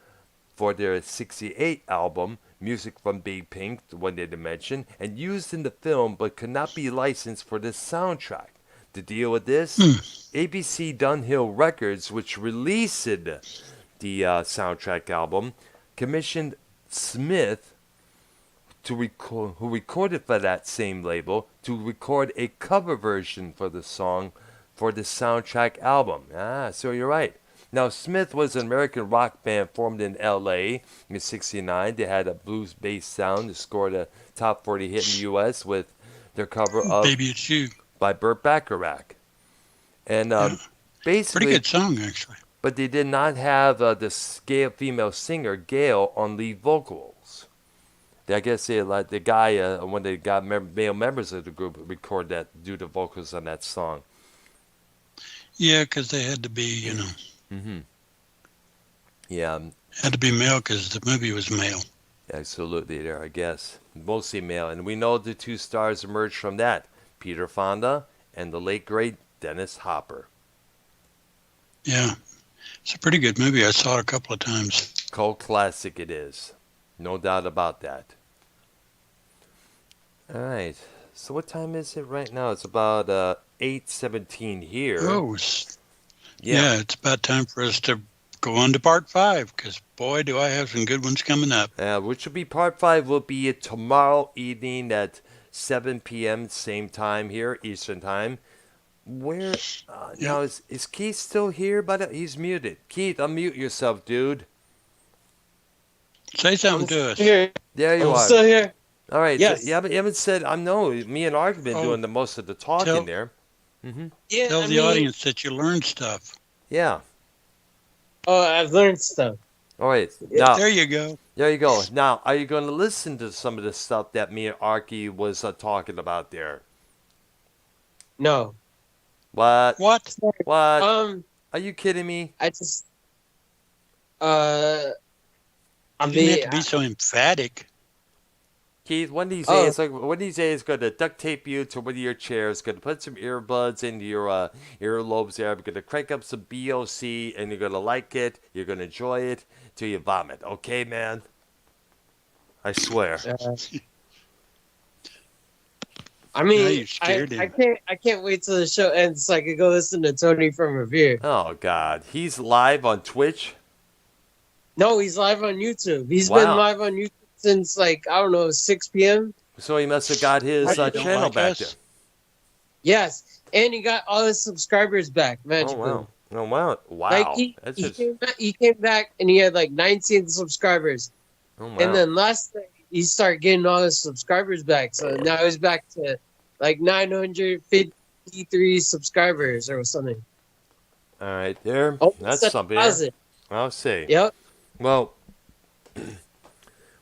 for their '68 album, Music from Big Pink, the one they mentioned, and used in the film, but could not be licensed for the soundtrack. To deal with this, ABC Dunhill Records, which released the soundtrack album, commissioned Smith, who recorded for that same label, to record a cover version for the song for the soundtrack album. So you're right. Now, Smith was an American rock band formed in L.A. in '69. They had a blues-based sound that scored a top 40 hit in the U.S. with their cover of Baby It's You. by Burt Bacharach. And Yeah. basically, Pretty good song, actually. but they did not have the female singer Gail on lead vocals. I guess they let the guy, when they got male members of the group, record that, do the vocals on that song. Yeah, because they had to be, you know, Mm-hmm. Yeah, had to be male because the movie was male. absolutely. There, I guess mostly male, and we know the two stars emerged from that: Peter Fonda and the late great Dennis Hopper. Yeah. It's a pretty good movie. I saw it a couple of times. Cult classic it is. No doubt about that. All right. So what time is it right now? It's about 8:17 here. Oh, yeah, it's about time for us to go on to part 5, because boy, do I have some good ones coming up. Which will be part 5 will be tomorrow evening at 7 p.m. same time here, Eastern time. Where now is Keith still here? But he's muted. Keith, unmute yourself, dude. Say something to us. Here. There you I'm are. still here. All right. Yes. So you haven't said. I know. Me and Ark have been doing the most of the talking tell- there. Mm-hmm. Yeah, Tell the audience that you learned stuff. Yeah. Oh, I've learned stuff. All right. Now, There you go. there you go. Now, are you going to listen to some of the stuff that me and Arky was talking about there? No. What? What? What? Um, Are you kidding me? I just, I You didn't mean, have to be so emphatic. Keith, one of these Oh. days, one of these days, going to duct tape you to one of your chairs. Going to put some earbuds into your earlobes there. We're going to crank up some BOC, and you're going to like it. You're going to enjoy it till you vomit. Okay, man? I swear. I Now mean, you scared him. I can't wait till the show ends so I can go listen to Tony from Revere. Oh God, he's live on Twitch. No, he's live on YouTube. He's Wow. been live on YouTube since I don't know, 6 p.m. So he must have got his What, you don't channel like back us? there. Yes, and he got all his subscribers back magically. Oh wow! Oh wow! Wow! Like That's he, just, came back and he had like 19 subscribers, oh wow! and then last night he started getting all his subscribers back. So now he's back to like 953 subscribers or something. All right, there. Oh, That's something. Positive. I'll see. Yep. Well,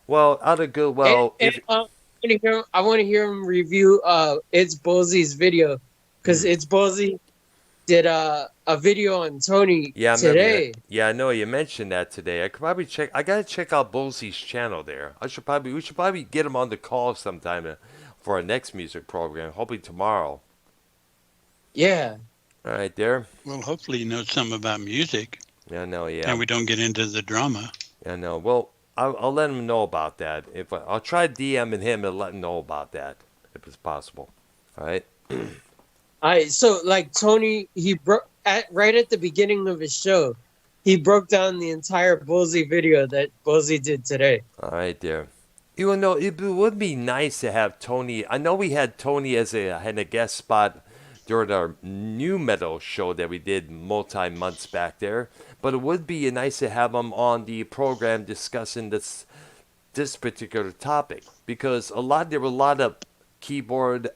well, out of goodwill. And, I want to hear him review It's Ballsy's video because It's Ballsy did a video on Tony Yeah, I remember today. that. Yeah, I know you mentioned that today. I could probably check. I gotta check out Bosey's channel there. We should probably get him on the call sometime for our next music program. Hopefully tomorrow. Yeah. All right, there. Well, hopefully you know something about music, Yeah, I know. Yeah, and we don't get into the drama. I know. Well, I'll let him know about that. I'll try DMing him and let him know about that if it's possible. All right. So like Tony, he broke right at the beginning of his show, he broke down the entire Ballsy video that Ballsy did today. All right, there. You know, it would be nice to have Tony. I know we had Tony as a guest spot during our new metal show that we did months back there. But it would be nice to have him on the program discussing this particular topic, because there were a lot of keyboard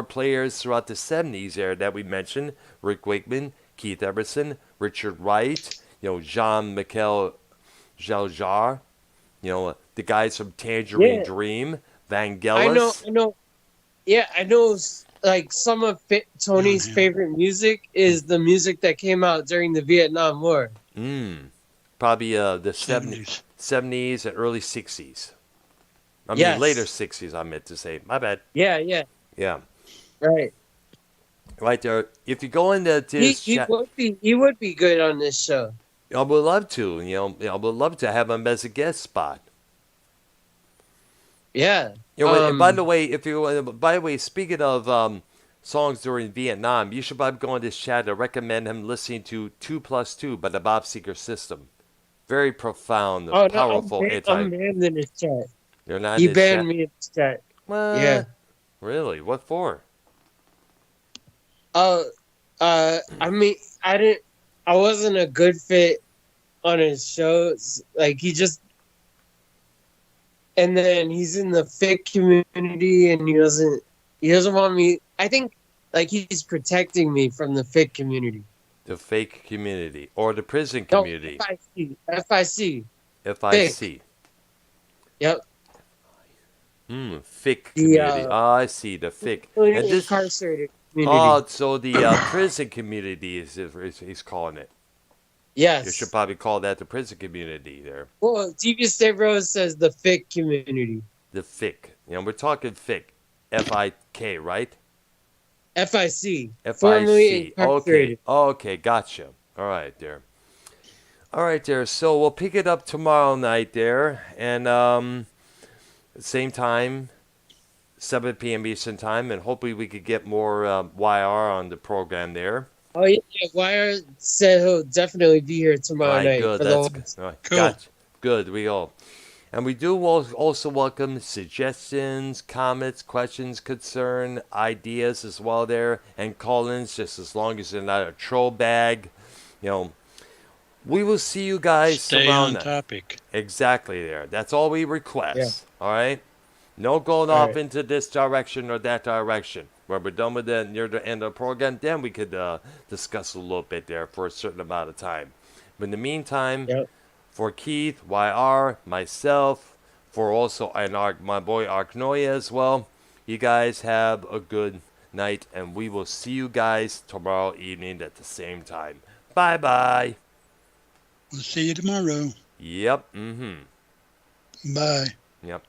players throughout the 70s there that we mentioned: Rick Wakeman, Keith Emerson, Richard Wright, Jean-Michel Jarre, the guys from Tangerine Dream, Vangelis. I know. Yeah, I know. Like some of Tony's favorite music is the music that came out during the Vietnam War. Probably the 70s and early 60s. I mean, later 60s, I meant to say. My bad. Yeah. Yeah. Right. Right there. If you go into this He would be good on this show. I would love to. I would love to have him as a guest spot. Yeah. And by the way, speaking of songs during Vietnam, you should probably go on this chat. I recommend him listening to 2+2 by the Bob Seger System. Very profound, powerful. I'm banned in his chat. You're not. He in banned chat? me in his chat. What? Yeah. Really? What for? I mean, I wasn't a good fit on his shows. Like and then he's in the FIC community, and he doesn't want me. I think like he's protecting me from the FIC community. The fake community or the prison No, community. FIC. FIC. Yep. Fic The community. I see the fic. And this, incarcerated community. oh, so the prison community is he's calling it. Yes. You should probably call that the prison community there. Well, TV State Rose says the FIC community. The fic. You know, we're talking fic. FIK, right? FIC. FIC. Formerly Okay. incarcerated. Okay, gotcha. All right there. All right there. So we'll pick it up tomorrow night there. And same time, 7 p.m. Eastern time. And hopefully we could get more YR on the program there. Oh yeah, Wire said he'll definitely be here tomorrow All right, night. good. For That's the good. All right, Cool. gotcha. Good. We all. And we do also welcome suggestions, comments, questions, concern, ideas as well there, and call-ins, just as long as they're not a troll bag. You know, we will see you guys Stay tomorrow on night. topic. Exactly there. That's all we request. Yeah. All right? No going All off right. into this direction or that direction. When we're done with it near the end of the program, then we could discuss a little bit there for a certain amount of time. But in the meantime, Yep. for Keith, YR, myself, for also my boy Arknolia as well, you guys have a good night, and we will see you guys tomorrow evening at the same time. Bye-bye. We'll see you tomorrow. Yep. Bye. Yep.